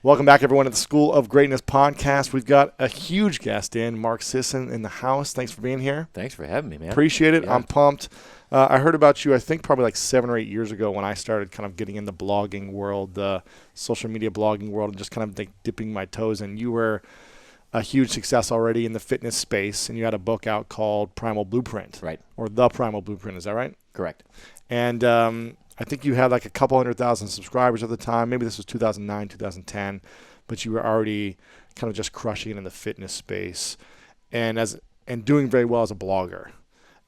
Welcome back, everyone, to the School of Greatness podcast. We've got a huge guest Mark Sisson, in the house. Thanks for being here. Thanks for having me, man. Appreciate it. Yeah. I'm pumped. I heard about you, I think, probably like 7 or 8 years ago when I started kind of getting in the blogging world, the social media blogging world, and just kind of like dipping my toes in. You were a huge success already in the fitness space, and you had a book out called Primal Blueprint. Right. Or The Primal Blueprint. Is that right? Correct. And I think you had like a couple 100,000 subscribers at the time. Maybe this was 2009, 2010, but you were already kind of just crushing it in the fitness space and doing very well as a blogger.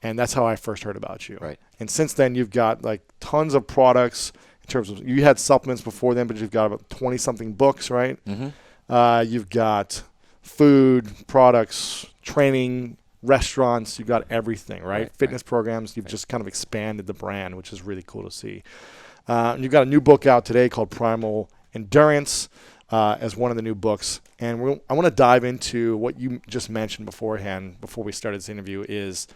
And that's how I first heard about you. Right. And since then, you've got like tons of products in terms of, you had supplements before then, but you've got about 20-something books, right? Mm-hmm. You've got food, products, training, restaurants, you've got everything, right? Fitness programs, you've just kind of expanded the brand, which is really cool to see. You've got a new book out today called Primal Endurance as one of the new books. And I want to dive into what you just mentioned beforehand, before we started this interview, is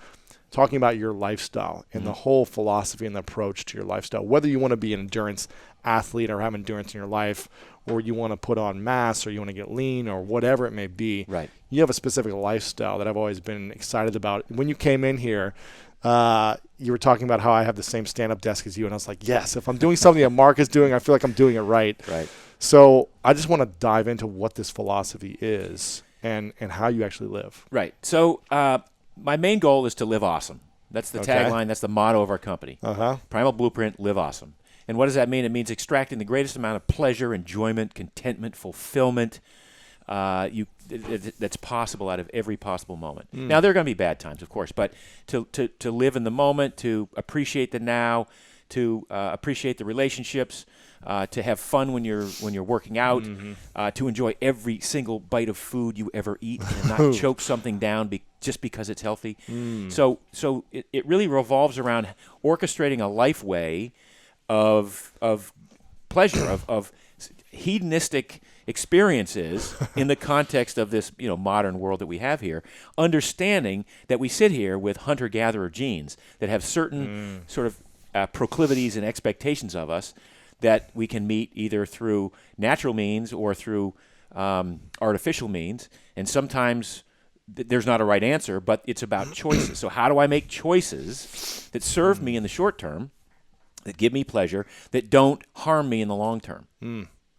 talking about your lifestyle and the whole philosophy and the approach to your lifestyle. Whether you want to be an endurance athlete or have endurance in your life, or you want to put on mass, or you want to get lean, or whatever it may be. Right. You have a specific lifestyle that I've always been excited about. When you came in here, you were talking about how I have the same stand-up desk as you, and I was like, yes, if I'm doing something that Mark is doing, I feel like I'm doing it right. Right. So I just want to dive into what this philosophy is and how you actually live. Right. So my main goal is to live awesome. That's the tagline. That's the motto of our company. Primal Blueprint, live awesome. And what does that mean? It means extracting the greatest amount of pleasure, enjoyment, contentment, fulfillment that's possible out of every possible moment. Now, there are going to be bad times, of course, but to live in the moment, to appreciate the now, to appreciate the relationships, to have fun when you're working out, to enjoy every single bite of food you ever eat and not choke something down just because it's healthy. So it really revolves around orchestrating a life way of pleasure, of hedonistic experiences in the context of this modern world that we have here, understanding that we sit here with hunter-gatherer genes that have certain sort of proclivities and expectations of us that we can meet either through natural means or through artificial means. And sometimes there's not a right answer, but it's about choices. So how do I make choices that serve me in the short term, that give me pleasure, that don't harm me in the long term?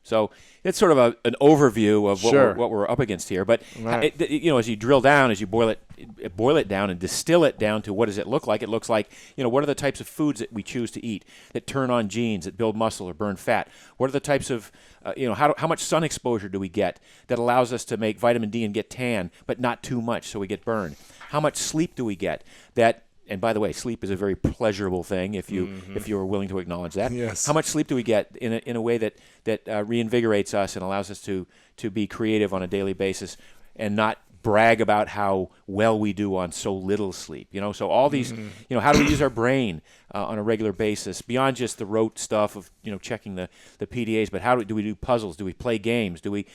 So it's sort of an overview of what we're up against here. But as you drill down, as you boil it down and distill it down to what does it look like? It looks like, what are the types of foods that we choose to eat that turn on genes, that build muscle or burn fat? What are the types of, how much sun exposure do we get that allows us to make vitamin D and get tan, but not too much so we get burned? How much sleep do we get that? And by the way, sleep is a very pleasurable thing if you are willing to acknowledge that. Yes. How much sleep do we get in a way that reinvigorates us and allows us to be creative on a daily basis and not brag about how well we do on so little sleep? So all these, how do we use our brain on a regular basis beyond just the rote stuff of checking the PDAs? But how do we do puzzles? Do we play games? Do we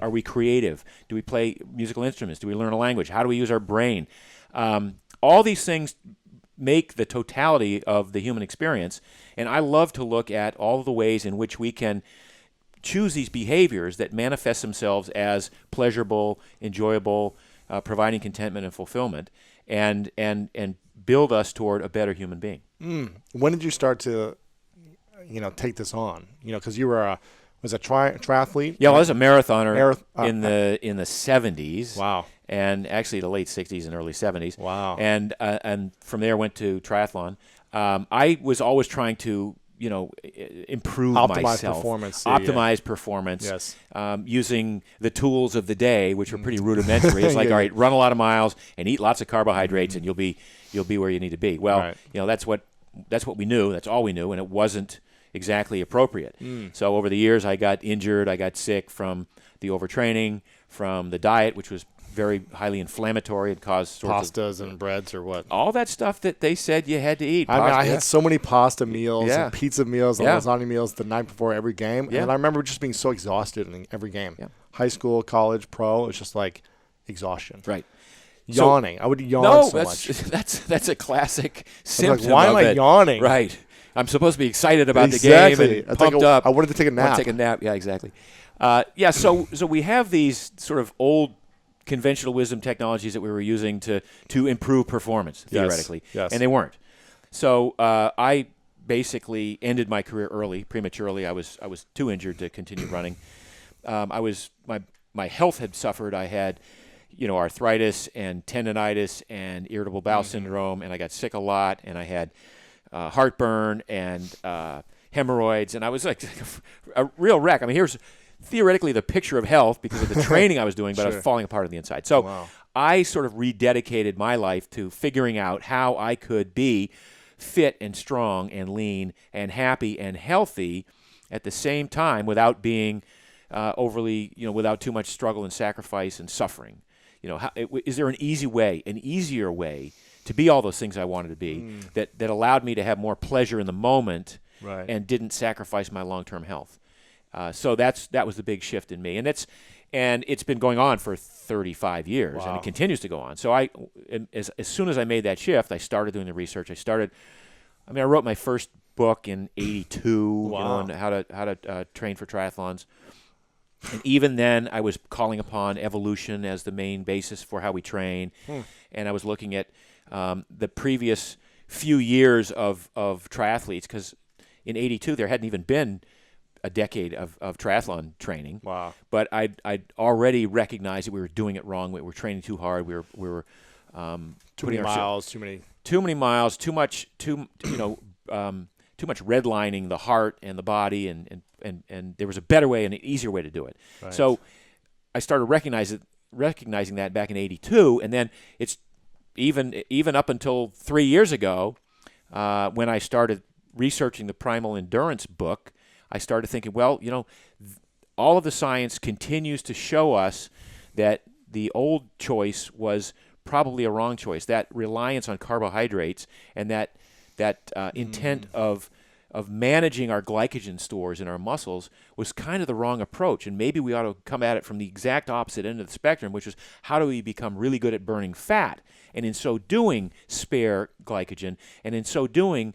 are we creative? Do we play musical instruments? Do we learn a language? How do we use our brain? All these things make the totality of the human experience, and I love to look at all the ways in which we can choose these behaviors that manifest themselves as pleasurable, enjoyable, providing contentment and fulfillment, and build us toward a better human being. When did you start to, take this on? Because you were was a triathlete? Yeah, well, I was a marathoner in the 70s. Wow. And actually the late 60s and early 70s. Wow. And from there went to triathlon. I was always trying to, improve myself. Optimize performance. Yes. Using the tools of the day, which are pretty rudimentary. It's like, all right, run a lot of miles and eat lots of carbohydrates and you'll be where you need to be. Well, that's what we knew. That's all we knew, and it wasn't exactly appropriate. So over the years, I got injured. I got sick from the overtraining, from the diet, which was very highly inflammatory and caused sorts pastas and breads or what? All that stuff that they said you had to eat. I had so many pasta meals and pizza meals and lasagna meals the night before every game. And I remember just being so exhausted in every game. Yeah. High school, college, pro, it's just like exhaustion. Right. Yawning. I would yawn so much. That's a classic symptom. Like, why am I yawning? Right. I'm supposed to be excited about the game and pumped up. I wanted to take a nap. I want to take a nap. Yeah, exactly. So we have these sort of old conventional wisdom technologies that we were using to improve performance theoretically, and they weren't. So I basically ended my career prematurely. I was too injured to continue running. My health had suffered. I had arthritis and tendonitis and irritable bowel syndrome, and I got sick a lot, and I had heartburn and hemorrhoids, and I was like a real wreck. I mean, here's theoretically the picture of health because of the training I was doing, but I was falling apart on the inside. So I sort of rededicated my life to figuring out how I could be fit and strong and lean and happy and healthy at the same time without being overly, without too much struggle and sacrifice and suffering. Is there an easier way to be all those things I wanted to be that allowed me to have more pleasure in the moment and didn't sacrifice my long-term health? So that was the big shift in me, and it's been going on for 35 years, and it continues to go on. So as soon as I made that shift, I started doing the research. I wrote my first book in '82 on how to train for triathlons. And even then, I was calling upon evolution as the main basis for how we train, and I was looking at the previous few years of triathletes, because in '82 there hadn't even been a decade of triathlon training. Wow! But I'd already recognized that we were doing it wrong. We were training too hard. We were too many miles, too much redlining the heart and the body, and there was a better way and an easier way to do it. Right. So I started recognizing that back in '82, and then it's even up until 3 years ago when I started researching the Primal Endurance book. I started thinking, all of the science continues to show us that the old choice was probably a wrong choice. That reliance on carbohydrates and that intent of managing our glycogen stores in our muscles was kind of the wrong approach. And maybe we ought to come at it from the exact opposite end of the spectrum, which is how do we become really good at burning fat? And in so doing, spare glycogen. And in so doing,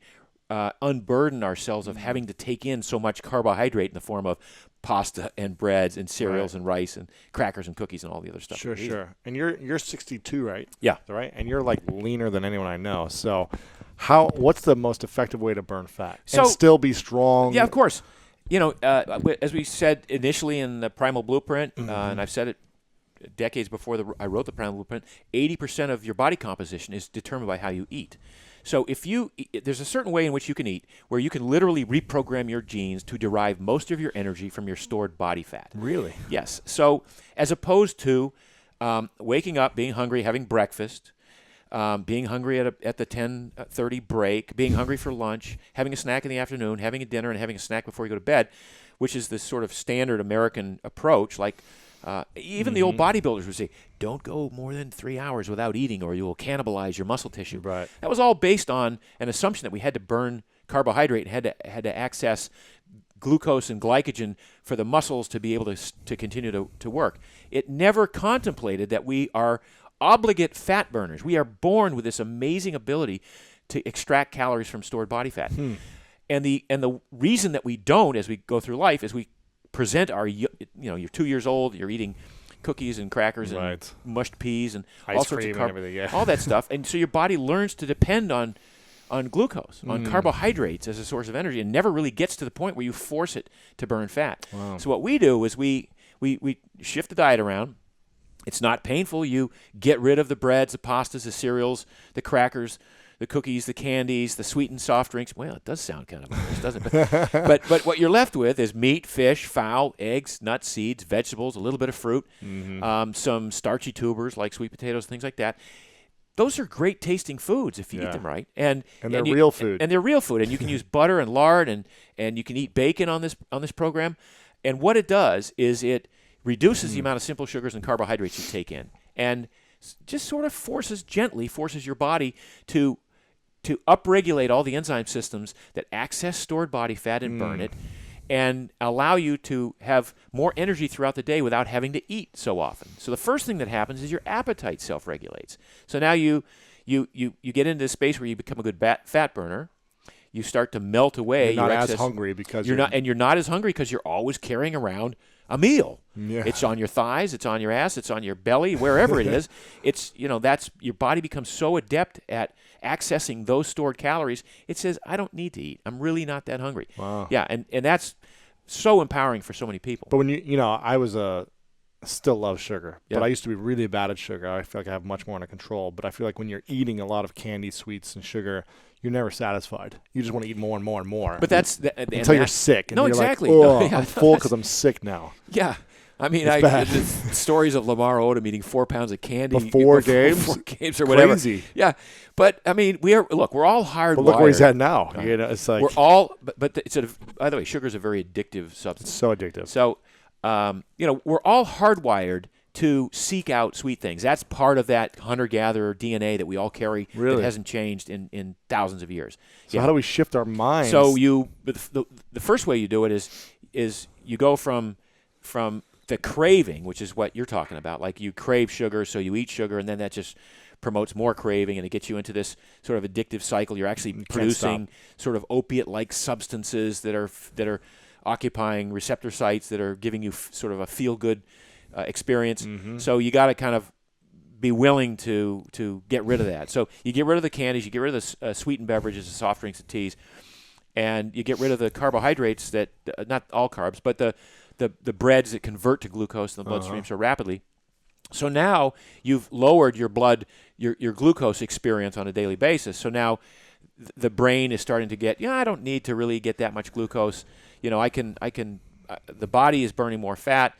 unburden ourselves of having to take in so much carbohydrate in the form of pasta and breads and cereals and rice and crackers and cookies and all the other stuff. Sure. And you're 62, right? Yeah. Right? And you're like leaner than anyone I know. So what's the most effective way to burn fat and still be strong? Yeah, of course. As we said initially in the Primal Blueprint, and I've said it decades before I wrote the Primal Blueprint, 80% of your body composition is determined by how you eat. So there's a certain way in which you can eat where you can literally reprogram your genes to derive most of your energy from your stored body fat. Really? Yes. So as opposed to waking up, being hungry, having breakfast, being hungry at the 10:30 break, being hungry for lunch, having a snack in the afternoon, having a dinner, and having a snack before you go to bed, which is this sort of standard American approach, like even the old bodybuilders would say, don't go more than 3 hours without eating or you will cannibalize your muscle tissue. Right. That was all based on an assumption that we had to burn carbohydrate and had to access glucose and glycogen for the muscles to be able to continue to work. It never contemplated that we are obligate fat burners. We are born with this amazing ability to extract calories from stored body fat. And the reason that we don't as we go through life is we present you're 2 years old, you're eating cookies and crackers and mushed peas and all sorts of all that stuff, and so your body learns to depend on glucose, on carbohydrates as a source of energy, and never really gets to the point where you force it to burn fat. Wow. So what we do is we shift the diet around. It's not painful. You get rid of the breads, the pastas, the cereals, the crackers, the cookies, the candies, the sweetened soft drinks. Well, it does sound kind of nice, doesn't it? But what you're left with is meat, fish, fowl, eggs, nuts, seeds, vegetables, a little bit of fruit, some starchy tubers like sweet potatoes, things like that. Those are great tasting foods if you eat them right. And they're real food. And they're real food. And you can use butter and lard, and you can eat bacon on this program. And what it does is it reduces the amount of simple sugars and carbohydrates you take in, and just sort of gently forces your body to upregulate all the enzyme systems that access stored body fat and burn it, and allow you to have more energy throughout the day without having to eat so often. So the first thing that happens is your appetite self-regulates. So now you get into this space where you become a good fat burner. you start to melt away. You're not your as excess, hungry because you're not as hungry because you're always carrying around a meal. Yeah. It's on your thighs, it's on your ass, it's on your belly, wherever it is. It's, that's your body becomes so adept at accessing those stored calories. It says, I don't need to eat. I'm really not that hungry. Wow. Yeah, and that's so empowering for so many people. But when I was still love sugar, Yeah. but I used to be really bad at sugar. I feel like I have much more under control. But I feel like when you're eating a lot of candy, sweets, and sugar, you're never satisfied. You just want to eat more and more and more. But that's until you're sick. And No, you're exactly. Like, No, yeah, I'm full because I'm sick now. Yeah. I mean, bad. the stories of Lamar Odom eating 4 pounds of candy Before games? before games or whatever. Crazy. Yeah, but I mean, we're all hardwired. But look where he's at now. It's like We're all, but by the way, sugar is a very addictive substance. It's so addictive. So, we're all hardwired to seek out sweet things. That's part of that hunter-gatherer DNA that we all carry. Really? That hasn't changed in thousands of years. So how do we shift our minds? So the first way you do it is you go from the craving, which is what you're talking about. Like you crave sugar, so you eat sugar, and then that just promotes more craving, and it gets you into this sort of addictive cycle. You're actually producing sort of opiate-like substances that are occupying receptor sites that are giving you sort of a feel-good experience. Mm-hmm. So you got to kind of be willing to get rid of that. So you get rid of the candies, you get rid of the sweetened beverages, the soft drinks, the teas, and you get rid of the carbohydrates that not all carbs, but the breads that convert to glucose in the bloodstream so rapidly. So now you've lowered your glucose experience on a daily basis. So now the brain is starting to get, I don't need to really get that much glucose. The body is burning more fat.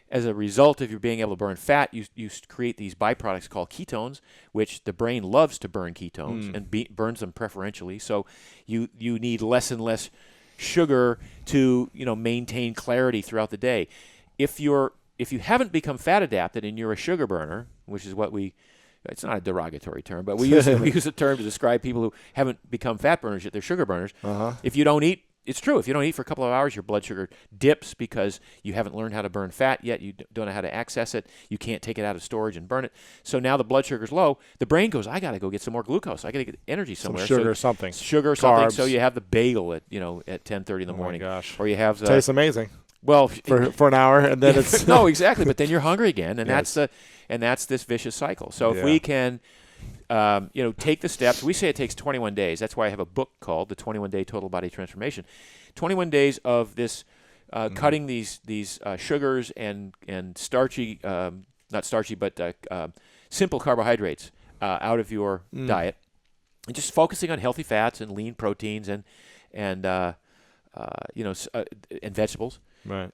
As a result of you being able to burn fat, you create these byproducts called ketones, which the brain loves to burn ketones and burns them preferentially. So you need less and less sugar to maintain clarity throughout the day. If you haven't become fat adapted and you're a sugar burner, which is what it's not a derogatory term, but we use a term to describe people who haven't become fat burners yet they're sugar burners. Uh-huh. If you don't eat, it's true. If you don't eat for a couple of hours, your blood sugar dips because you haven't learned how to burn fat yet. You don't know how to access it. You can't take it out of storage and burn it. So now the blood sugar's low. The brain goes, I got to go get some more glucose. I got to get energy somewhere. Some sugar or something. Sugar or something. So you have the bagel at 10:30 in the morning. Oh my gosh. Or you have the tastes amazing. Well, for an hour and then it's no, exactly. But then you're hungry again, and yes. that's this vicious cycle. So if we can take the steps. We say it takes 21 days. That's why I have a book called The 21-Day Total Body Transformation. 21 days of this cutting these sugars and starchy, not starchy, but simple carbohydrates out of your diet, and just focusing on healthy fats and lean proteins and vegetables. Right.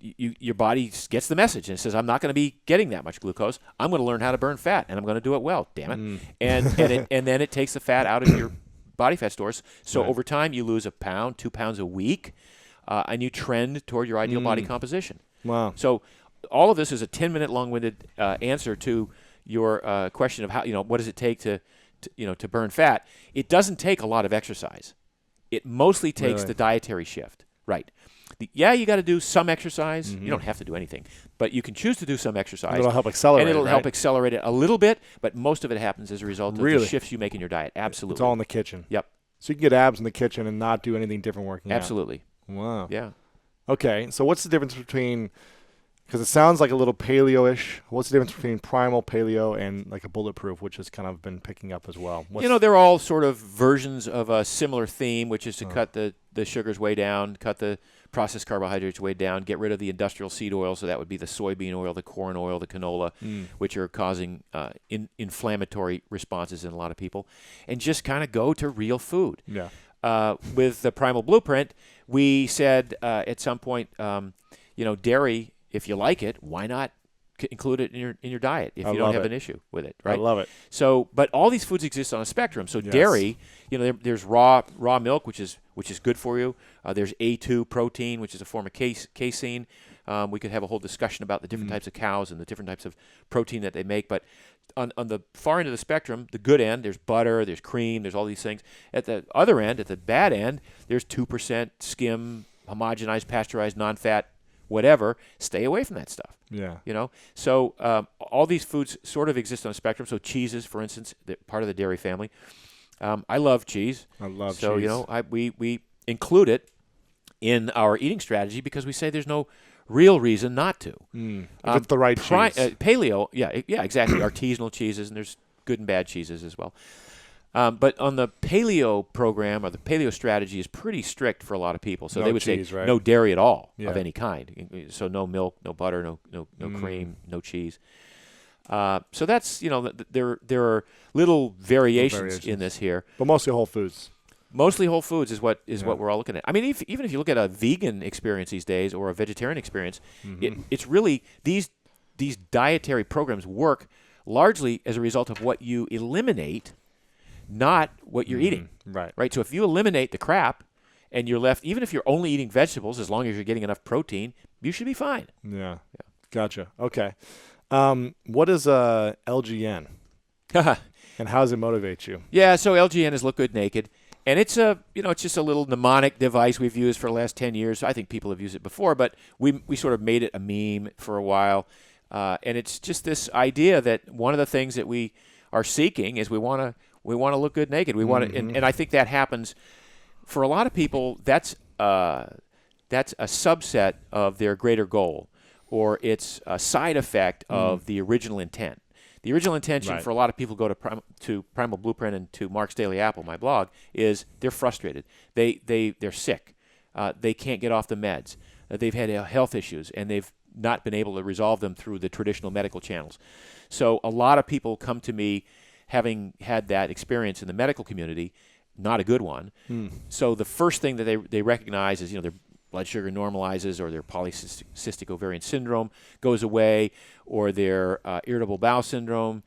Your body gets the message and it says, I'm not going to be getting that much glucose. I'm going to learn how to burn fat, and I'm going to do it well. Damn it! And then it takes the fat out of your body fat stores. So over time, you lose 1 pound, 2 pounds a week, and you trend toward your ideal body composition. Wow! So all of this is a 10-minute long-winded answer to your question of how what does it take to burn fat. It doesn't take a lot of exercise. It mostly takes the dietary shift. Right. You got to do some exercise. You don't have to do anything, but you can choose to do some exercise. It'll help accelerate and it'll it, help accelerate it a little bit, but most of it happens as a result of the shifts you make in your diet. Absolutely. It's all in the kitchen. Yep. So you can get abs in the kitchen and not do anything different working Absolutely. out. Wow. Yeah. Okay, so what's the difference between, because it sounds like a little paleo-ish, what's the difference between Primal Paleo and like a Bulletproof, which has kind of been picking up as well? They're all sort of versions of a similar theme, which is to cut the sugars way down, cut the processed carbohydrates way down, get rid of the industrial seed oil, so that would be the soybean oil, the corn oil, the canola, which are causing inflammatory responses in a lot of people, and just kind of go to real food. Yeah. With the Primal Blueprint, we said at some point, dairy, if you like it, why not include it in your diet if you don't have an issue with it, right? I love it. So, but all these foods exist on a spectrum. So dairy, there's raw milk, which is good for you. There's A2 protein, which is a form of casein. We could have a whole discussion about the different types of cows and the different types of protein that they make. But on the far end of the spectrum, the good end, there's butter, there's cream, there's all these things. At the other end, at the bad end, there's 2% skim, homogenized, pasteurized, non-fat, whatever. Stay away from that stuff. Yeah. So all these foods sort of exist on a spectrum. So cheeses, for instance, part of the dairy family. I love cheese. I love cheese. So, we include it in our eating strategy because we say there's no real reason not to. If it's the right cheese. Paleo, yeah, exactly. Artisanal cheeses, and there's good and bad cheeses as well. But on the paleo program or the paleo strategy is pretty strict for a lot of people. So No they would cheese, say right? no dairy at all Yeah. of any kind. So no milk, no butter, no cream, no cheese. So that's there are little variations in this here. But mostly whole foods. Mostly whole foods is what we're all looking at. I mean, even if you look at a vegan experience these days or a vegetarian experience, it's really these dietary programs work largely as a result of what you eliminate, not what you're eating. Right. So if you eliminate the crap and you're left, even if you're only eating vegetables, as long as you're getting enough protein, you should be fine. Yeah. Gotcha. Okay. What is LGN? And how does it motivate you? Yeah. So LGN is Look Good Naked. And it's it's just a little mnemonic device we've used for the last 10 years. I think people have used it before, but we sort of made it a meme for a while. And it's just this idea that one of the things that we are seeking is we want to look good naked. We want to, and I think that happens for a lot of people. That's a subset of their greater goal, or it's a side effect of the original intent. The original intention for a lot of people who go to Primal Blueprint and to Mark's Daily Apple, my blog, is they're frustrated. They're sick. They can't get off the meds. They've had health issues, and they've not been able to resolve them through the traditional medical channels. So a lot of people come to me having had that experience in the medical community, not a good one. So the first thing that they recognize is their blood sugar normalizes, or their polycystic ovarian syndrome goes away, or their irritable bowel syndrome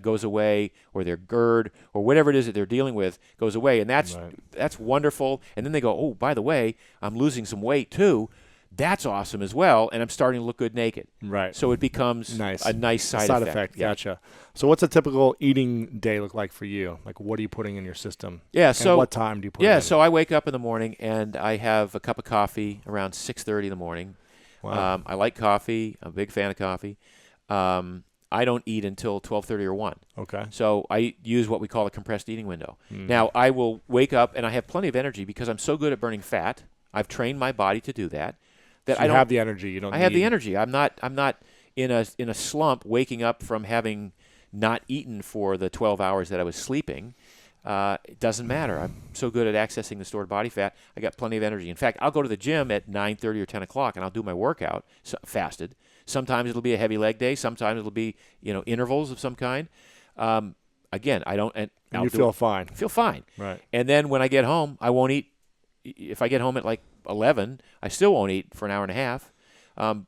goes away, or their GERD, or whatever it is that they're dealing with goes away. And that's wonderful. And then they go, oh, by the way, I'm losing some weight too. That's awesome as well, and I'm starting to look good naked. Right. So it becomes a nice side effect. Yeah. Gotcha. So what's a typical eating day look like for you? Like, what are you putting in your system? Yeah. And So what time do you put it in? Yeah. So I wake up in the morning and I have a cup of coffee around 6:30 in the morning. Wow. I like coffee. I'm a big fan of coffee. I don't eat until 12:30 or 1. Okay. So I use what we call a compressed eating window. Now I will wake up and I have plenty of energy because I'm so good at burning fat. I've trained my body to do that. So I have the energy. You don't. I have the energy. I'm not in a slump waking up from having not eaten for the 12 hours that I was sleeping. It doesn't matter. I'm so good at accessing the stored body fat. I got plenty of energy. In fact, I'll go to the gym at 9:30 or 10 o'clock and I'll do my workout fasted. Sometimes it'll be a heavy leg day. Sometimes it'll be intervals of some kind. Again, I don't. And you feel fine. Feel fine. Right. And then when I get home, I won't eat. If I get home at like 11, I still won't eat for an hour and a half,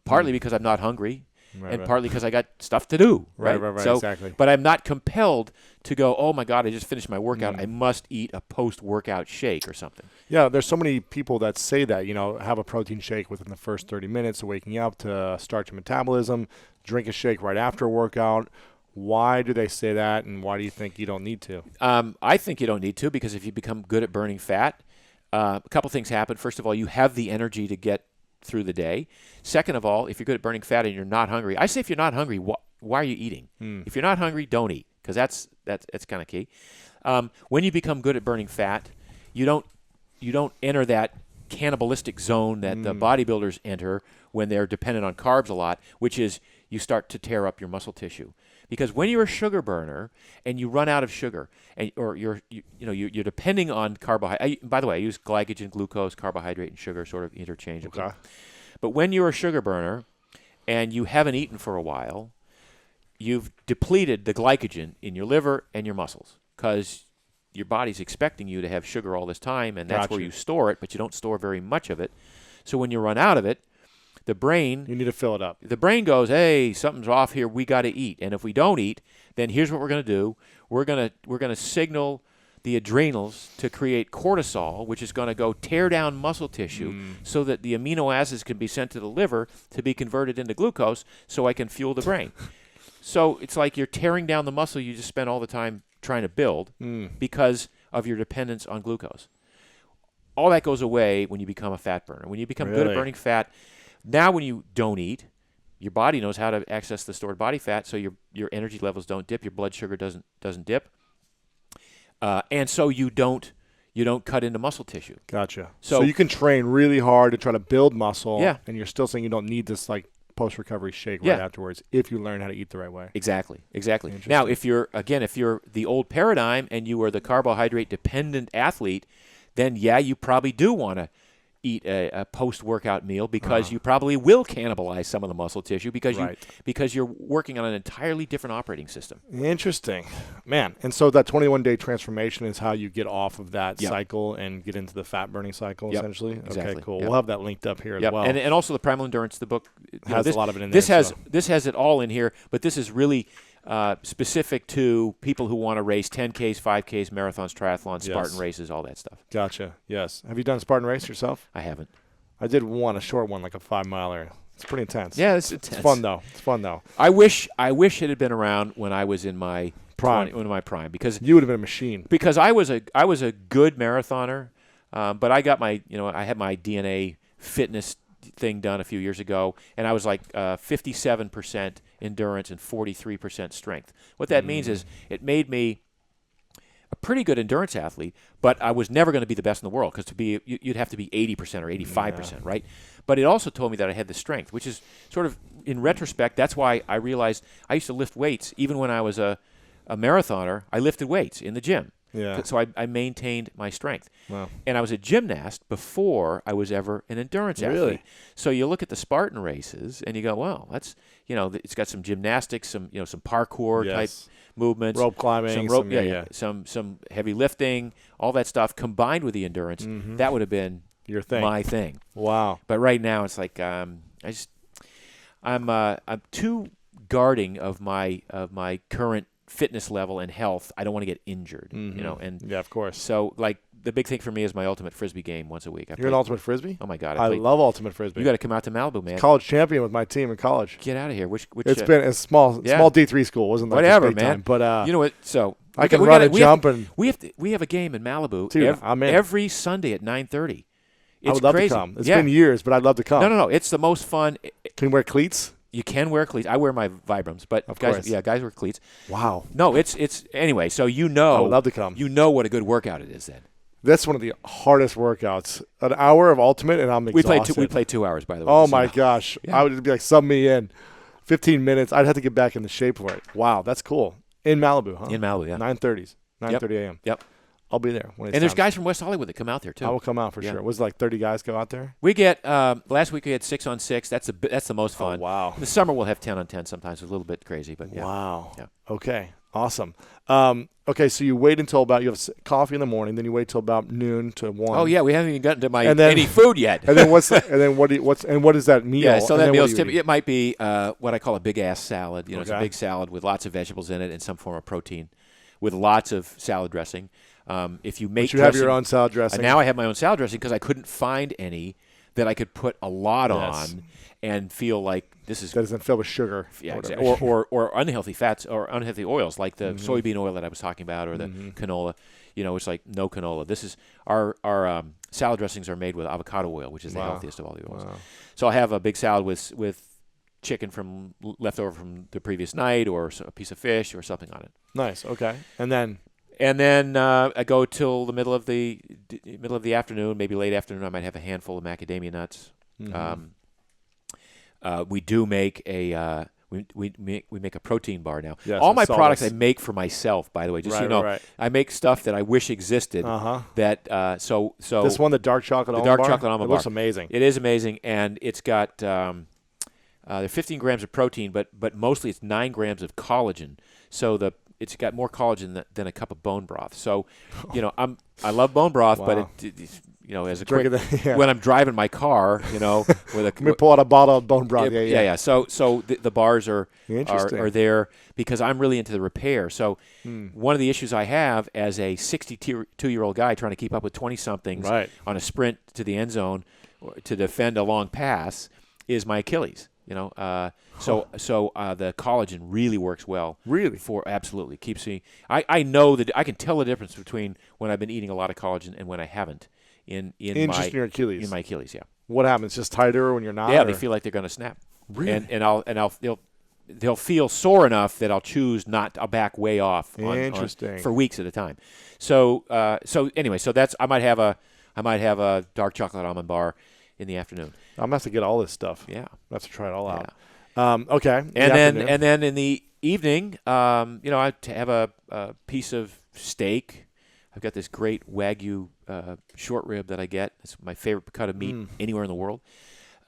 partly because I'm not hungry, and partly because I got stuff to do. Right. So, exactly. But I'm not compelled to go, oh, my God, I just finished my workout. I must eat a post-workout shake or something. Yeah, there's so many people that say that, have a protein shake within the first 30 minutes of waking up to start your metabolism, drink a shake right after a workout. Why do they say that, and why do you think you don't need to? I think you don't need to because if you become good at burning fat, a couple things happen. First of all, you have the energy to get through the day. Second of all, if you're good at burning fat and you're not hungry, I say if you're not hungry, why are you eating? If you're not hungry, don't eat, because that's kind of key. When you become good at burning fat, you don't enter that cannibalistic zone that the bodybuilders enter when they're dependent on carbs a lot, which is you start to tear up your muscle tissue. Because when you're a sugar burner and you run out of sugar, or you're depending on carbohydrate. By the way, I use glycogen, glucose, carbohydrate, and sugar sort of interchangeably. Okay. But when you're a sugar burner and you haven't eaten for a while, you've depleted the glycogen in your liver and your muscles because your body's expecting you to have sugar all this time, and that's where you store it, but you don't store very much of it. So when you run out of it, the brain... You need to fill it up. The brain goes, hey, something's off here. We got to eat. And if we don't eat, then here's what we're going to do. We're going to signal the adrenals to create cortisol, which is going to go tear down muscle tissue so that the amino acids can be sent to the liver to be converted into glucose so I can fuel the brain. So it's like you're tearing down the muscle you just spent all the time trying to build because of your dependence on glucose. All that goes away when you become a fat burner. When you become good at burning fat... Now when you don't eat, your body knows how to access the stored body fat, so your energy levels don't dip, your blood sugar doesn't dip. and so you don't cut into muscle tissue. Gotcha. So you can train really hard to try to build muscle, Yeah. and you're still saying you don't need this like post-recovery shake right afterwards if you learn how to eat the right way. Exactly. Now, if you're the old paradigm and you are the carbohydrate-dependent athlete, then you probably do want to eat a post-workout meal because you probably will cannibalize some of the muscle tissue because you're working on an entirely different operating system. Interesting. Man, and so that 21-day transformation is how you get off of that cycle and get into the fat-burning cycle, essentially? Exactly. Okay, cool. We'll have that linked up here as well. And also the Primal Endurance, the book, has a lot of it in there. This has it all in here, but this is really specific to people who want to race 10Ks, 5Ks, marathons, triathlons, Spartan races, all that stuff. Gotcha. Yes. Have you done a Spartan race yourself? I haven't. I did a short one, like a 5-miler. It's pretty intense. Yeah, it's intense. It's fun though. I wish it had been around when I was in my prime. Because you would have been a machine. Because I was a good marathoner, but I got I had my DNA fitness thing done a few years ago, and I was like 57% endurance and 43% strength. What that means is it made me a pretty good endurance athlete, but I was never going to be the best in the world because you'd have to be 80% or 85%, right? But it also told me that I had the strength, which is sort of, in retrospect, that's why I realized I used to lift weights. Even when I was a marathoner, I lifted weights in the gym. Yeah. So I maintained my strength. Wow. And I was a gymnast before I was ever an endurance athlete. Really? So you look at the Spartan races and you go, well, that's, it's got some gymnastics, some parkour type movements, rope climbing, some heavy lifting, all that stuff combined with the endurance. That would have been your thing. My thing. Wow. But right now it's like I'm too guarding of my current fitness level and health. I don't want to get injured, and yeah, of course. So like the big thing for me is my ultimate Frisbee game once a week. You're an ultimate Frisbee? Oh my God. I love ultimate Frisbee. You got to come out to Malibu, man. College champion with my team in college. Get out of here. Which it's been a small D3 school, wasn't like whatever, big man. Time, but you know what? So I can run and jump and we have a game in Malibu Dude, every Sunday at 9:30. I would love crazy. to come. It's been years, but I'd love to come. No. It's the most fun. Can you wear cleats? You can wear cleats. I wear my Vibrams, but guys wear cleats. Wow. No, it's anyway. So I would love to come. You know what a good workout it is then. That's one of the hardest workouts. An hour of ultimate, and I'm exhausted. We play 2 hours, by the way. Oh my gosh! Yeah. I would be like, sub me in. 15 minutes. I'd have to get back in the shape for it. Wow, that's cool. In Malibu, huh? In Malibu, yeah. 9:30 a.m. Yep. I'll be there. And there's guys from West Hollywood that come out there too. I will come out for sure. Was it like 30 guys go out there? We get last week we had 6-on-6. That's the most fun. Oh, wow. In the summer we'll have 10-on-10 sometimes. It's a little bit crazy, but yeah. Wow. Yeah. Okay. Awesome. Okay, so you wait until you have coffee in the morning, then you wait till about noon to 1. Oh yeah, we haven't even gotten to any food yet. And then what is that meal? Yeah, so that meal is typically, it might be what I call a big ass salad. It's a big salad with lots of vegetables in it and some form of protein, with lots of salad dressing. If you make, have your own salad dressing. Now I have my own salad dressing because I couldn't find any that I could put a lot on and feel like this is that isn't filled with sugar. Yeah, exactly. or unhealthy fats or unhealthy oils like the soybean oil that I was talking about or the canola. It's like no canola. This is our salad dressings are made with avocado oil, which is the healthiest of all the oils. Wow. So I have a big salad with chicken from leftover from the previous night or a piece of fish or something on it. Nice. Okay. And then I go till the middle of the afternoon, maybe late afternoon. I might have a handful of macadamia nuts. We do make we make a protein bar now. Yes, all my products I make for myself. By the way, just so you know, I make stuff that I wish existed. That so this one, the dark chocolate almond bar. Chocolate almond bar. It looks amazing. It is amazing, and it's got there are 15 grams of protein, but mostly it's 9 grams of collagen. So it's got more collagen than a cup of bone broth. So, I love bone broth, but as a quick, when I'm driving my car, with let me pull out a bottle of bone broth. Yeah. So the bars are there because I'm really into the repair. So one of the issues I have as a 62-year-old guy trying to keep up with 20-somethings on a sprint to the end zone to defend a long pass is my Achilles. So the collagen really works well. Really? Absolutely. Keeps me. I know that I can tell the difference between when I've been eating a lot of collagen and when I haven't. In your Achilles. In my Achilles, yeah. What happens? Just tighter when you're not? Yeah, they feel like they're going to snap. Really? And they'll feel sore enough that I'll choose not. I'll back way off for weeks at a time. So anyway, so that's I might have a dark chocolate almond bar in the afternoon. I'm gonna have to get all this stuff. Yeah, I have to try it all out. Okay, and then in the evening, I have a piece of steak. I've got this great Wagyu short rib that I get. It's my favorite cut of meat anywhere in the world.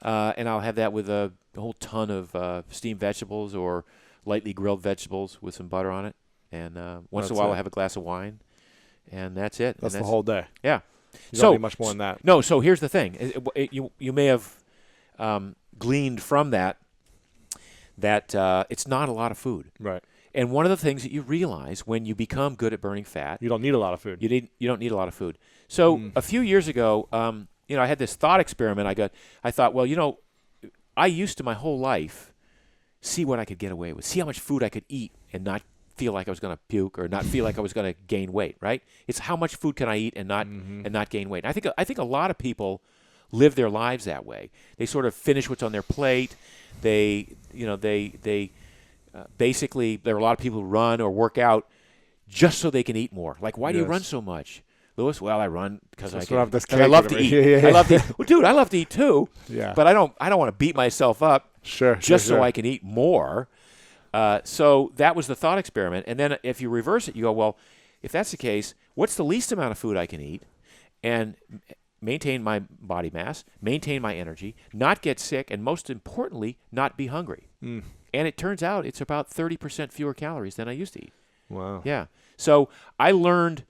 And I'll have that with a whole ton of steamed vegetables or lightly grilled vegetables with some butter on it. And once in a while, I'll have a glass of wine. And that's it. That's the whole day. Yeah. You don't need much more than that. No, so here's the thing. You may have gleaned from that it's not a lot of food. Right. And one of the things that you realize when you become good at burning fat, you don't need a lot of food. You don't need a lot of food. So a few years ago, I had this thought experiment. I thought, well, I used to my whole life see what I could get away with, see how much food I could eat and not feel like I was going to puke or not feel like I was going to gain weight. Right? It's how much food can I eat and not gain weight. And I think a lot of people live their lives that way. They sort of finish what's on their plate. They basically, there are a lot of people who run or work out just so they can eat more. Like, why do you run so much, Lewis? Well, I run because I love to eat. Yeah. I love to eat. Well, dude, I love to eat too. Yeah. But I don't want to beat myself up. Sure. So I can eat more. So that was the thought experiment. And then if you reverse it, you go, well, if that's the case, what's the least amount of food I can eat and maintain my body mass, maintain my energy, not get sick, and most importantly, not be hungry. And it turns out it's about 30% fewer calories than I used to eat. Wow. Yeah. So I learned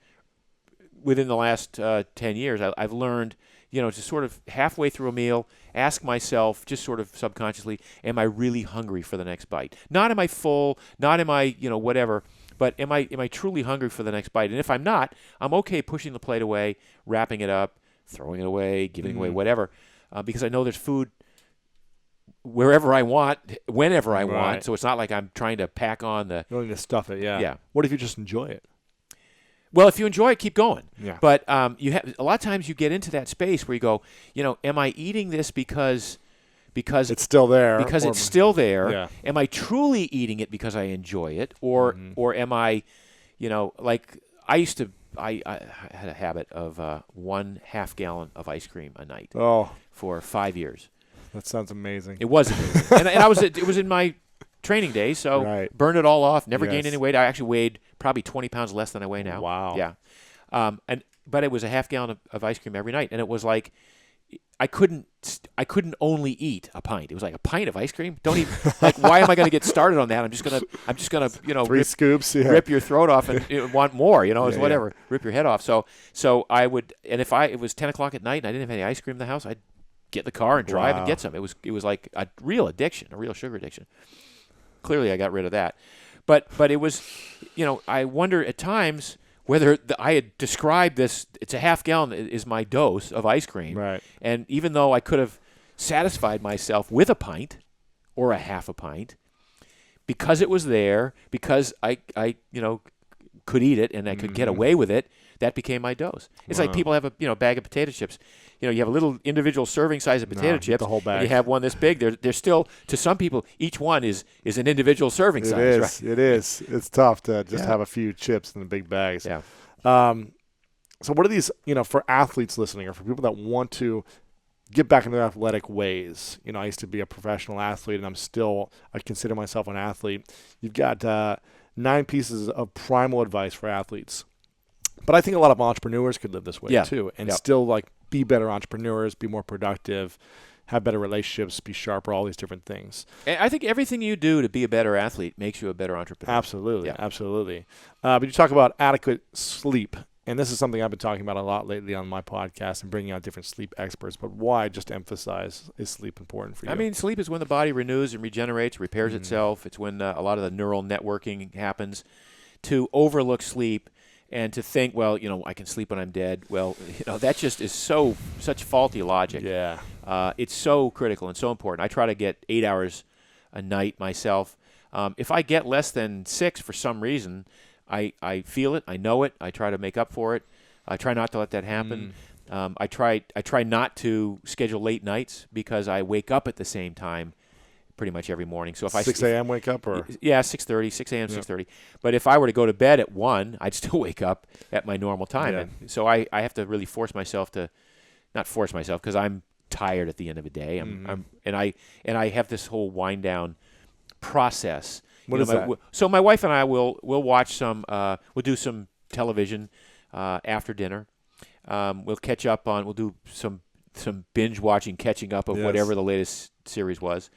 within the last 10 years, I've learned, to sort of halfway through a meal, ask myself just sort of subconsciously, am I really hungry for the next bite? Not am I full, not am I, whatever, but am I truly hungry for the next bite? And if I'm not, I'm okay pushing the plate away, wrapping it up, throwing it away, giving away, whatever, because I know there's food wherever I want, whenever I want. So it's not like I'm trying to pack on the... You don't need to stuff it, yeah. Yeah. What if you just enjoy it? Well, if you enjoy it, keep going. Yeah. But you have a lot of times you get into that space where you go, am I eating this because it's still there? Because it's still there. Yeah. Am I truly eating it because I enjoy it, or am I, like I used to? I had a habit of 1/2 gallon of ice cream a night. For 5 years. That sounds amazing. It was amazing, and it was in my training days, so burned it all off. Never gained any weight. I actually weighed probably 20 pounds less than I weigh now. Wow. Yeah. But it was a 1/2 gallon of ice cream every night, and it was like I couldn't only eat a pint. It was like a pint of ice cream. Don't even like. Why am I going to get started on that? I'm just gonna 3 scoops. Yeah. Rip your throat off and want more. Whatever. Rip your head off. So I would, and if it was 10 o'clock at night and I didn't have any ice cream in the house, I'd get in the car and drive and get some. It was like a real addiction, a real sugar addiction. Clearly, I got rid of that. But it was, I wonder at times whether I had described this, it's a 1/2 gallon is my dose of ice cream. Right. And even though I could have satisfied myself with a pint or a half a pint, because it was there, because I could eat it and I could get away with it, that became my dose. It's like people have a bag of potato chips. You have a little individual serving size of potato chips. The whole bag. And you have one this big. They're still, to some people, each one is an individual serving size. Right? It is. It's tough to just have a few chips in the big bags. Yeah. So what are these, for athletes listening or for people that want to get back into their athletic ways? I used to be a professional athlete and I consider myself an athlete. You've got 9 pieces of primal advice for athletes. But I think a lot of entrepreneurs could live this way too and still be better entrepreneurs, be more productive, have better relationships, be sharper, all these different things. And I think everything you do to be a better athlete makes you a better entrepreneur. Absolutely, absolutely. But you talk about adequate sleep, and this is something I've been talking about a lot lately on my podcast and bringing out different sleep experts. But why, just to emphasize, is sleep important for you? I mean, sleep is when the body renews and regenerates, repairs itself. It's when a lot of the neural networking happens. To overlook sleep and to think, well, I can sleep when I'm dead. Well, that just is such faulty logic. Yeah. It's so critical and so important. I try to get 8 hours a night myself. If I get less than 6 for some reason, I feel it. I know it. I try to make up for it. I try not to let that happen. I try not to schedule late nights because I wake up at the same time pretty much every morning. So if 6 a.m. wake up or? Yeah, 6:30, 6 a.m., 6:30. But if I were to go to bed at 1, I'd still wake up at my normal time. Yeah. And so I have to really force myself to, not force myself because I'm tired at the end of the day. And I have this whole wind down process. What is that? So my wife and I will watch we'll do some television after dinner. We'll catch up on, we'll do some binge watching, catching up of whatever the latest series was.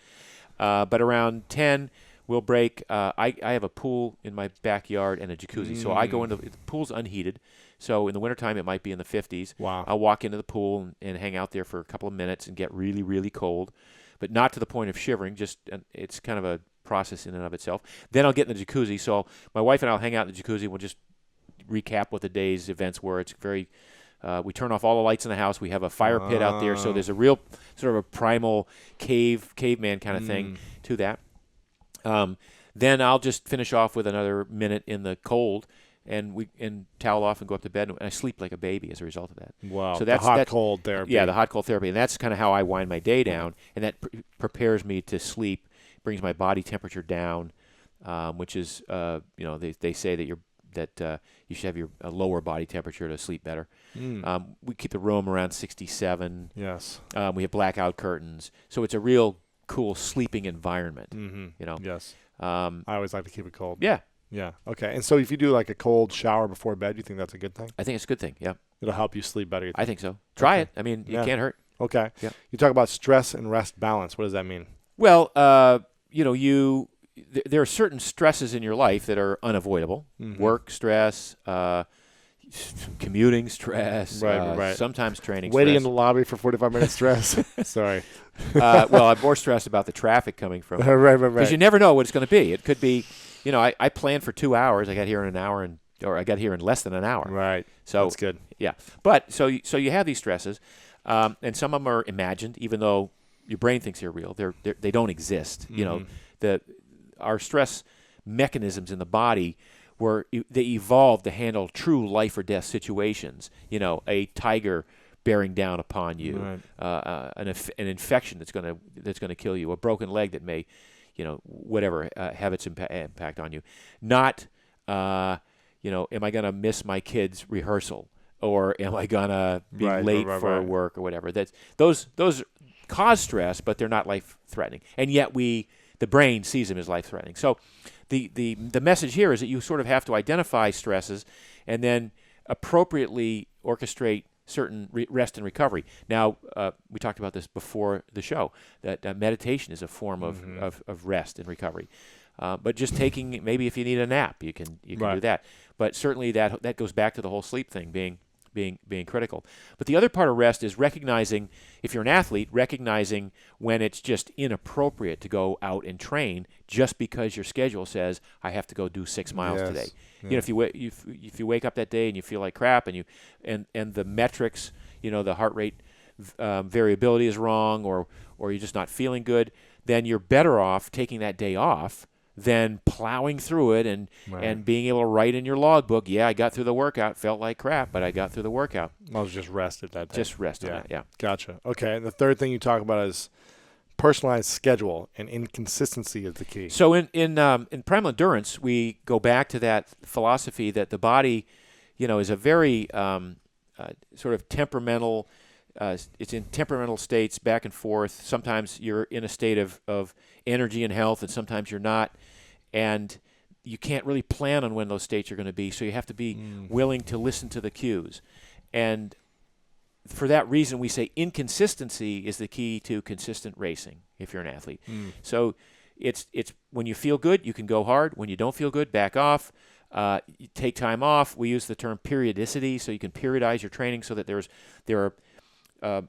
But around 10, we'll break. I have a pool in my backyard and a jacuzzi. So I go into the pool's unheated. So in the wintertime, it might be in the 50s. Wow. I'll walk into the pool and hang out there for a couple of minutes and get really, really cold, but not to the point of shivering. Just it's kind of a process in and of itself. Then I'll get in the jacuzzi. So my wife and I will hang out in the jacuzzi. We'll just recap what the day's events were. It's very we turn off all the lights in the house. We have a fire pit out there, so there's a real sort of a primal caveman kind of thing to that. Then I'll just finish off with another minute in the cold, and towel off and go up to bed, and I sleep like a baby as a result of that. Wow. So that's the hot-cold therapy. Yeah, the hot-cold therapy, and that's kind of how I wind my day down, and that prepares me to sleep, brings my body temperature down, which is they say that you should have a lower body temperature to sleep better. We keep the room around 67. Yes. We have blackout curtains, so it's a real cool sleeping environment. Yes. I always like to keep it cold. Yeah. Yeah. Okay. And so if you do like a cold shower before bed, you think that's a good thing? I think it's a good thing. Yeah. It'll help you sleep better. I think so. Try it. I mean, it can't hurt. Okay. Yeah. You talk about stress and rest balance. What does that mean? Well, there are certain stresses in your life that are unavoidable. Work stress, commuting stress, right. sometimes training Waiting stress. in the lobby for 45 minutes stress. Sorry. Well, I'm more stressed about the traffic coming from it. Right. Because you never know what it's going to be. It could be, I planned for 2 hours. I got here in an hour, or I got here in less than an hour. Right. So that's good. Yeah. But so you have these stresses, and some of them are imagined, even though your brain thinks they're real. They don't exist. Our stress mechanisms in the body they evolved to handle true life or death situations. A tiger bearing down upon you, right. An infection that's gonna kill you, a broken leg that may, whatever, have its impact on you. Not, am I gonna miss my kid's rehearsal, or am I gonna be late for work or whatever? Those cause stress, but they're not life threatening, and yet the brain sees them as life threatening. So the message here is that you sort of have to identify stresses and then appropriately orchestrate certain rest and recovery. Now, we talked about this before the show, that meditation is a form of rest and recovery. But just taking, maybe if you need a nap, you can do that. But certainly that goes back to the whole sleep thing being critical. But the other part of rest is recognizing, if you're an athlete, recognizing when it's just inappropriate to go out and train just because your schedule says I have to go do 6 miles today. Yeah. If you wake up that day and you feel like crap, and the metrics, the heart rate variability is wrong, or you're just not feeling good, then you're better off taking that day off than plowing through it and being able to write in your logbook, I got through the workout, felt like crap, but I got through the workout. I was just rested that day. Just rested, yeah. Gotcha. Okay, and the third thing you talk about is personalized schedule, and inconsistency is the key. So in Primal Endurance, we go back to that philosophy that the body, is a very sort of temperamental. It's in temperamental states, back and forth. Sometimes you're in a state of energy and health, and sometimes you're not. And you can't really plan on when those states are going to be, so you have to be willing to listen to the cues. And for that reason, we say inconsistency is the key to consistent racing if you're an athlete. So it's when you feel good, you can go hard. When you don't feel good, back off. You take time off. We use the term periodicity, so you can periodize your training so that there are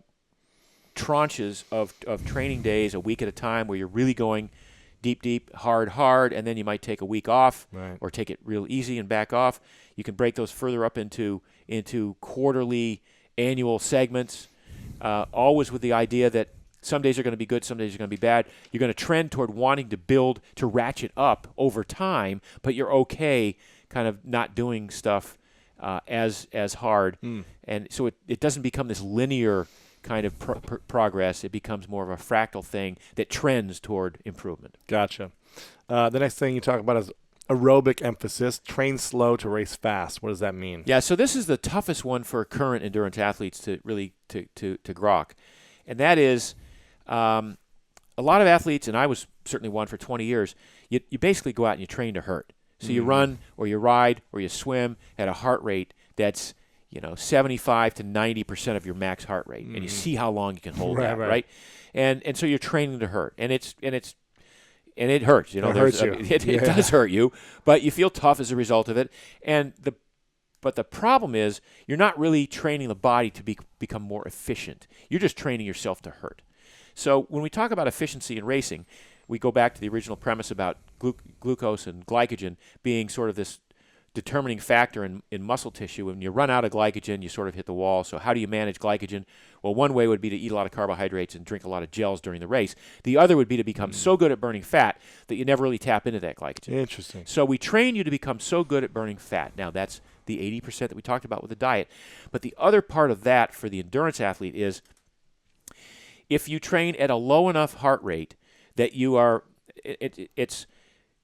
tranches of training days, a week at a time, where you're really going deep, hard, and then you might take a week off, or take it real easy and back off. You can break those further up into quarterly, annual segments, always with the idea that some days are going to be good, some days are going to be bad. You're going to trend toward wanting to ratchet up over time, but you're okay kind of not doing stuff as hard. And so it doesn't become this linear kind of progress, it becomes more of a fractal thing that trends toward improvement. Gotcha. The next thing you talk about is aerobic emphasis. Train slow to race fast. What does that mean? Yeah, so this is the toughest one for current endurance athletes to really to grok, and that is a lot of athletes, and I was certainly one for 20 years. You basically go out and you train to hurt. So you run or you ride or you swim at a heart rate that's 75 to 90% of your max heart rate, and you see how long you can hold that, right? And so you're training to hurt, and it hurts. It hurts you. It does hurt you, but you feel tough as a result of it. But the problem is you're not really training the body to become more efficient. You're just training yourself to hurt. So when we talk about efficiency in racing, we go back to the original premise about glucose and glycogen being sort of this determining factor in muscle tissue. When you run out of glycogen, you sort of hit the wall. So how do you manage glycogen? Well, one way would be to eat a lot of carbohydrates and drink a lot of gels during the race. The other would be to become so good at burning fat that you never really tap into that glycogen. Interesting. So we train you to become so good at burning fat. Now, that's the 80% that we talked about with the diet. But the other part of that for the endurance athlete is if you train at a low enough heart rate that you are, it's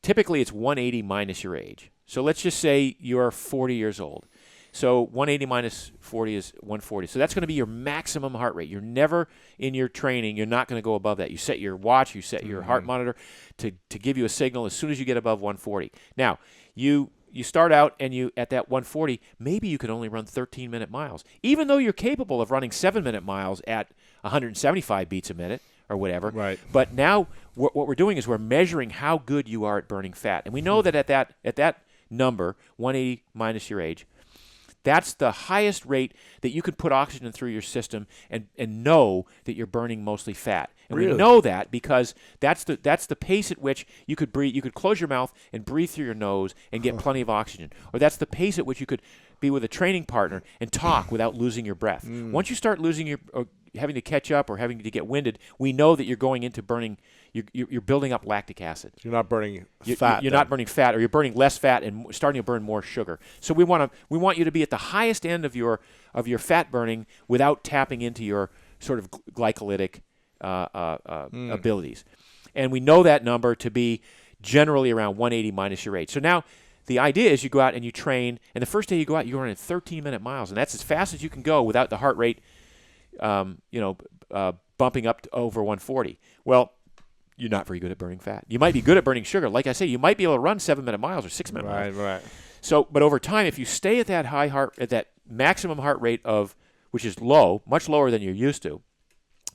typically it's 180 minus your age. So let's just say you're 40 years old. So 180 minus 40 is 140. So that's going to be your maximum heart rate. You're never in your training, you're not going to go above that. You set your watch, you set your heart monitor to give you a signal as soon as you get above 140. Now, you start out and you at that 140, maybe you can only run 13-minute miles, even though you're capable of running 7-minute miles at 175 beats a minute or whatever. Right. But now what we're doing is we're measuring how good you are at burning fat. And we know that at that number, 180 minus your age, that's the highest rate that you can put oxygen through your system and know that you're burning mostly fat. And really? We know that because that's the pace at which you could breathe. You could close your mouth and breathe through your nose and get plenty of oxygen. Or that's the pace at which you could be with a training partner and talk without losing your breath. Once you start losing or having to catch up or having to get winded, we know that you're going into burning. You're building up lactic acid. You're not burning fat. You're not burning fat, or you're burning less fat and starting to burn more sugar. So we want you to be at the highest end of your fat burning without tapping into your sort of glycolytic abilities. And we know that number to be generally around 180 minus your age. So now the idea is you go out and you train, and the first day you go out, you're running 13-minute miles, and that's as fast as you can go without the heart rate, bumping up to over 140. Well, you're not very good at burning fat. You might be good at burning sugar. Like I say, you might be able to run 7-minute miles or 6-minute miles. Right. So, but over time, if you stay at that maximum heart rate which is low, much lower than you're used to,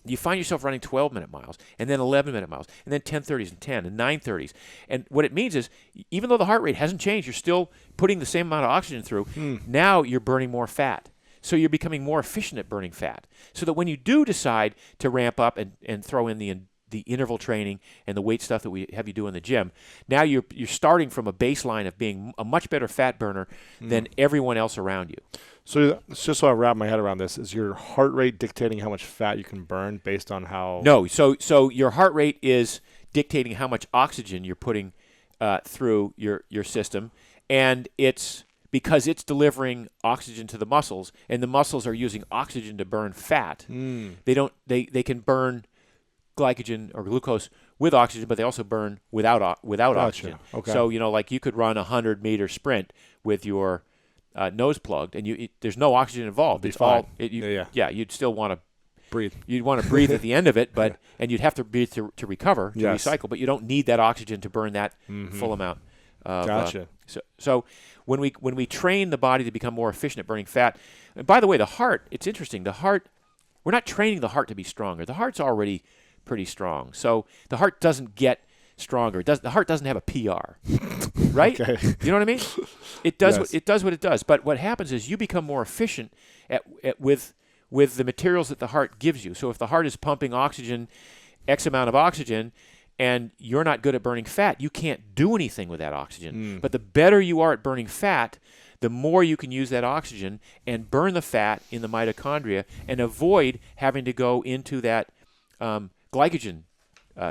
you find yourself running 12-minute miles, and then 11-minute miles, and then 10:30s and 10 and 9:30s. And what it means is, even though the heart rate hasn't changed, you're still putting the same amount of oxygen through. Now you're burning more fat. So you're becoming more efficient at burning fat. So that when you do decide to ramp up and throw in the interval training and the weight stuff that we have you do in the gym, now you're starting from a baseline of being a much better fat burner than everyone else around you. So just so I wrap my head around this, is your heart rate dictating how much fat you can burn based on how? No. So your heart rate is dictating how much oxygen you're putting through your system, and it's because it's delivering oxygen to the muscles, and the muscles are using oxygen to burn fat. They can burn glycogen or glucose with oxygen, but they also burn without oxygen. Okay. So like you could run a 100-meter sprint with your nose plugged, and there's no oxygen involved. It's all fine. You'd still want to breathe. You'd want to breathe at the end of it, and you'd have to breathe to recover, to recycle. But you don't need that oxygen to burn that full amount. Gotcha. So when we train the body to become more efficient at burning fat, and by the way, the heart, it's interesting. The heart, we're not training the heart to be stronger. The heart's already pretty strong. So the heart doesn't get stronger. The heart doesn't have a PR, right? Okay. You know what I mean? It does. Yes. It does what it does. But what happens is you become more efficient with the materials that the heart gives you. So if the heart is pumping oxygen, X amount of oxygen, and you're not good at burning fat, you can't do anything with that oxygen. But the better you are at burning fat, the more you can use that oxygen and burn the fat in the mitochondria and avoid having to go into that glycogen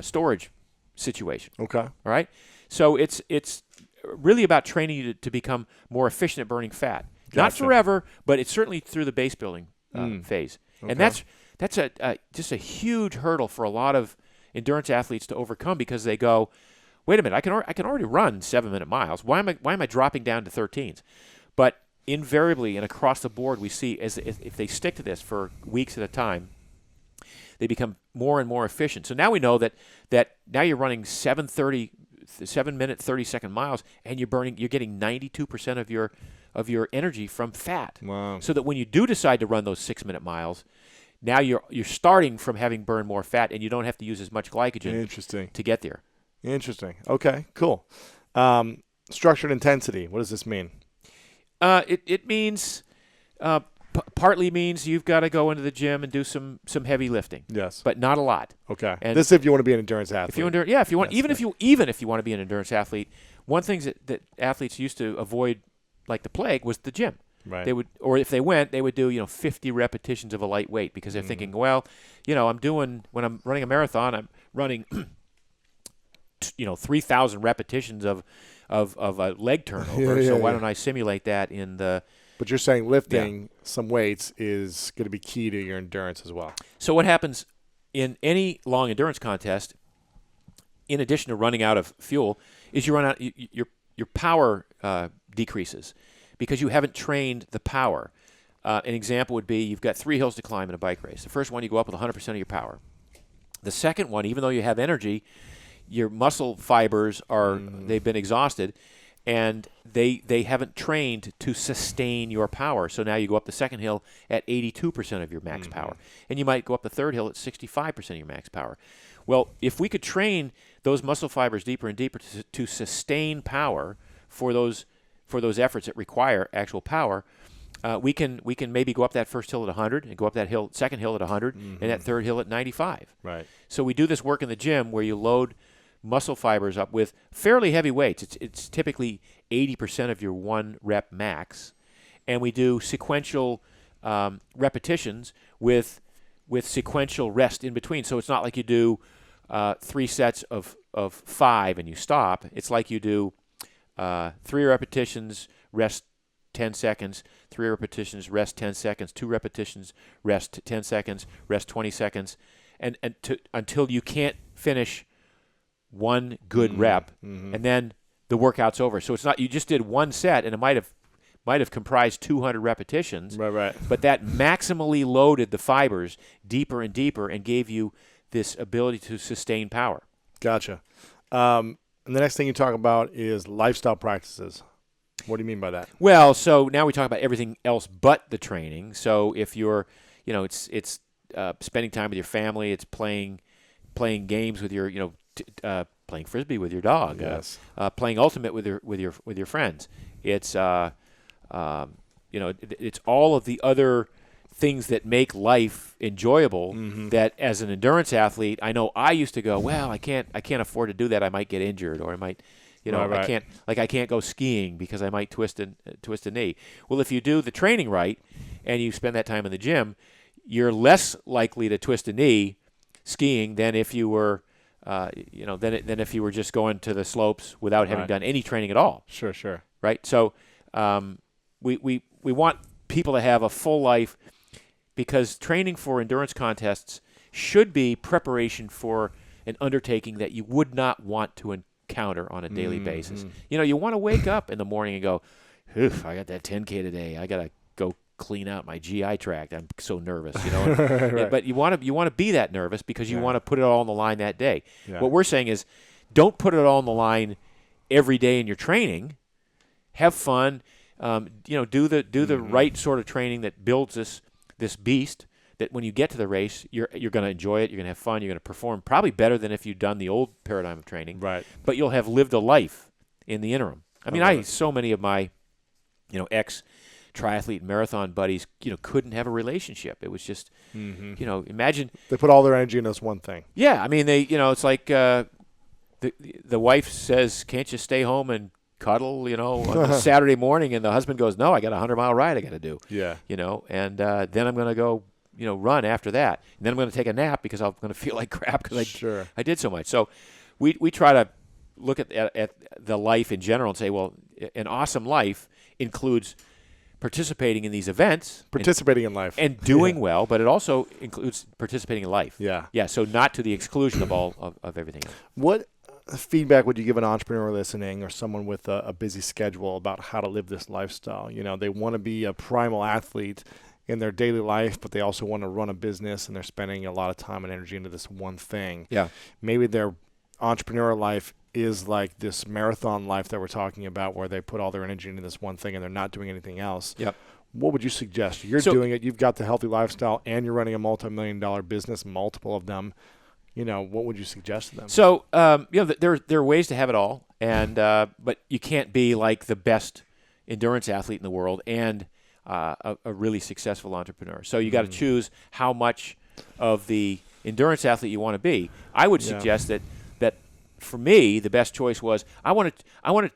storage situation. Okay. All right? So it's really about training you to become more efficient at burning fat. Gotcha. Not forever, but it's certainly through the base building phase. Okay. And that's just a huge hurdle for a lot of endurance athletes to overcome, because they go, wait a minute, I can already run 7-minute miles. Why am I dropping down to 13s? But invariably and across the board, we see if they stick to this for weeks at a time, they become more and more efficient. So now we know that now you're running 7-minute 30-second miles, and you're getting 92% of your energy from fat. Wow. So that when you do decide to run those 6-minute miles, now you're starting from having burned more fat, and you don't have to use as much glycogen to get there. Interesting. Okay, cool. Structured intensity. What does this mean? It means partly means you've got to go into the gym and do some heavy lifting. Yes, but not a lot. Okay. And this is if you want to be an endurance athlete. If you want, even if you want to be an endurance athlete, one thing that athletes used to avoid like the plague was the gym. Right. They would, or if they went, they would do 50 repetitions of a light weight, because they're thinking, well, when I'm running a marathon, I'm running 3,000 repetitions of a leg turnover. So why don't I simulate that in the? But you're saying lifting some weights is going to be key to your endurance as well. So what happens in any long endurance contest, in addition to running out of fuel, is you run out your power decreases, because you haven't trained the power. An example would be you've got 3 hills to climb in a bike race. The first one, you go up with 100% of your power. The second one, even though you have energy, your muscle fibers they've been exhausted, and they haven't trained to sustain your power. So now you go up the second hill at 82% of your max power, and you might go up the third hill at 65% of your max power. Well, if we could train those muscle fibers deeper and deeper to sustain power for those efforts that require actual power, we can maybe go up that first hill at 100 and go up that second hill at 100 and that third hill at 95. Right. So we do this work in the gym where you load muscle fibers up with fairly heavy weights. It's typically 80% of your 1 rep max, and we do sequential repetitions with sequential rest in between. So it's not like you do 3 sets of 5 and you stop. It's like you do 3 repetitions, rest 10 seconds, 3 repetitions, rest 10 seconds, 2 repetitions, rest 10 seconds, rest 20 seconds, and until you can't finish 1 good rep, and then the workout's over. So it's not, you just did 1 set, and it might have comprised 200 repetitions. Right. But that maximally loaded the fibers deeper and deeper and gave you this ability to sustain power. Gotcha. And the next thing you talk about is lifestyle practices. What do you mean by that? Well, so now we talk about everything else but the training. So if you're, it's spending time with your family, it's playing games with your, playing Frisbee with your dog, yes. Playing Ultimate with your friends. It's it's all of the other things that make life enjoyable. That as an endurance athlete, I know I used to go, well, I can't afford to do that. I might get injured, or I might, right. I can't go skiing because I might twist a knee. Well, if you do the training right and you spend that time in the gym, you're less likely to twist a knee skiing than if you were than if you were just going to the slopes without having done any training at all. Sure. Right? So we want people to have a full life, because training for endurance contests should be preparation for an undertaking that you would not want to encounter on a daily basis. You want to wake up in the morning and go, I got that 10K today. I got to go clean out my GI tract. I'm so nervous, Right. But you want to be that nervous because you want to put it all on the line that day. Yeah. What we're saying is, don't put it all on the line every day in your training. Have fun. Do the right sort of training that builds this beast, that when you get to the race, you're going to enjoy it. You're going to have fun. You're going to perform probably better than if you'd done the old paradigm of training. Right. But you'll have lived a life in the interim. So many of my, ex triathlete marathon buddies, couldn't have a relationship. It was just, imagine they put all their energy in this one thing. Yeah, they, it's like the wife says, "Can't you stay home and cuddle?" On a Saturday morning, and the husband goes, "No, I got a 100-mile ride I got to do." Yeah. And then I'm going to go, run after that, and then I'm going to take a nap because I'm going to feel like crap because I did so much. So we try to look at the life in general and say, well, an awesome life includes participating in these events. Participating in life. And doing well, but it also includes participating in life. Yeah. Yeah, so not to the exclusion of all of everything else. What feedback would you give an entrepreneur listening or someone with a busy schedule about how to live this lifestyle? They want to be a primal athlete in their daily life, but they also want to run a business, and they're spending a lot of time and energy into this one thing. Yeah. Maybe their entrepreneurial life is like this marathon life that we're talking about, where they put all their energy into this one thing and they're not doing anything else. Yep. What would you suggest? You're doing it. You've got the healthy lifestyle, and you're running a multi-million-dollar business, multiple of them. What would you suggest to them? So, there are ways to have it all, and but you can't be like the best endurance athlete in the world and a really successful entrepreneur. So you got to choose how much of the endurance athlete you want to be. I would suggest that for me, the best choice was I want to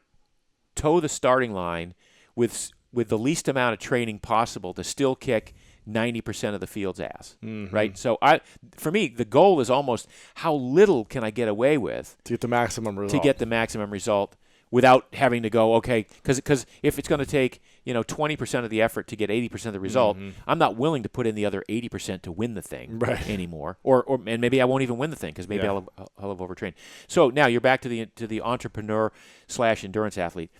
toe the starting line with the least amount of training possible to still kick 90% of the field's ass, right? So for me, the goal is almost how little can I get away with to get the maximum result without having to go, okay, because if it's going to take 20% of the effort to get 80% of the result, I'm not willing to put in the other 80% to win the thing anymore, and maybe I won't even win the thing because maybe I'll have overtrained. So now you're back to the entrepreneur / endurance athlete.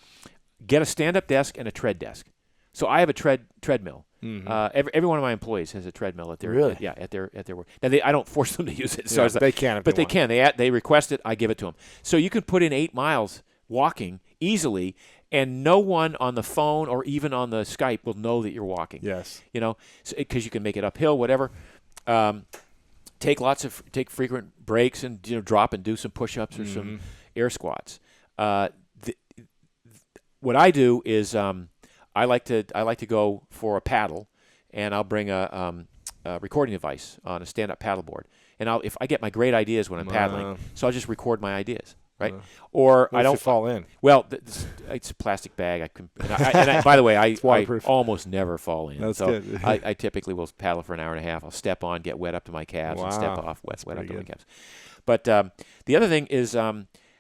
Get a stand-up desk and a tread desk. So I have a treadmill. Every one of my employees has a treadmill at their at their work. Now I don't force them to use it. So they can, but they can. They request it. I give it to them. So you can put in 8 miles walking easily, and no one on the phone or even on the Skype will know that you're walking. Yes. Because you can make it uphill, whatever. Take frequent breaks and drop and do some push-ups or some air squats. What I do is I like to go for a paddle, and I'll bring a recording device on a stand-up paddleboard, and if I get my great ideas when I'm paddling, so I'll just record my ideas. Right, or I don't fall in. Well, it's a plastic bag. By the way, I almost never fall in. That's so good. I typically will paddle for an hour and a half. I'll step on, get wet up to my calves, and step off, wet up to my calves. But the other thing is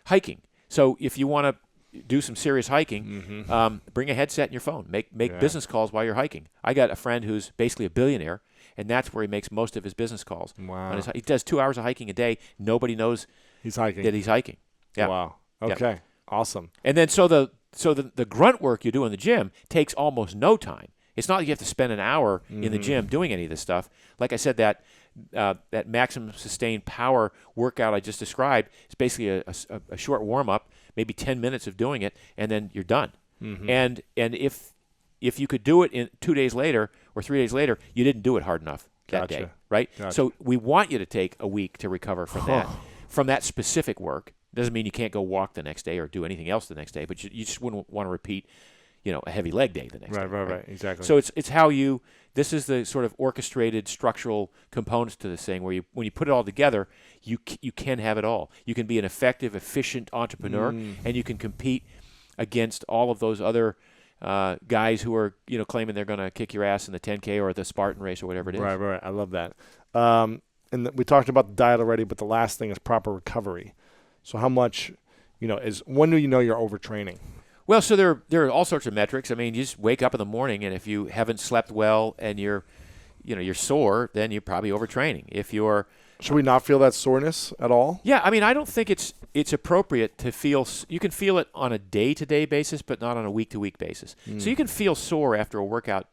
hiking. So if you want to do some serious hiking, bring a headset and your phone. Make business calls while you're hiking. I got a friend who's basically a billionaire, and that's where he makes most of his business calls. Wow. He does 2 hours of hiking a day. Nobody knows that he's hiking. Yeah. Wow. Okay. Yeah. Awesome. And then so the grunt work you do in the gym takes almost no time. It's not like you have to spend an hour in the gym doing any of this stuff. Like I said, that maximum sustained power workout I just described is basically a short warm up, maybe 10 minutes of doing it, and then you're done. And if you could do it in 2 days later or 3 days later, you didn't do it hard enough that day, right? Gotcha. So we want you to take a week to recover from that specific work. Doesn't mean you can't go walk the next day or do anything else the next day, but you just wouldn't want to repeat, a heavy leg day the next day. Right, exactly. So it's how this is the sort of orchestrated structural components to this thing where when you put it all together, you can have it all. You can be an effective, efficient entrepreneur, and you can compete against all of those other guys who are claiming they're going to kick your ass in the 10K or the Spartan race or whatever it is. Right. I love that. And we talked about the diet already, but the last thing is proper recovery. So how much, when do you know you're overtraining? Well, so there are all sorts of metrics. I mean, you just wake up in the morning, and if you haven't slept well and you're sore, then you're probably overtraining. Should we not feel that soreness at all? Yeah, I mean, I don't think it's appropriate to feel. You can feel it on a day-to-day basis, but not on a week-to-week basis. So you can feel sore after a workout,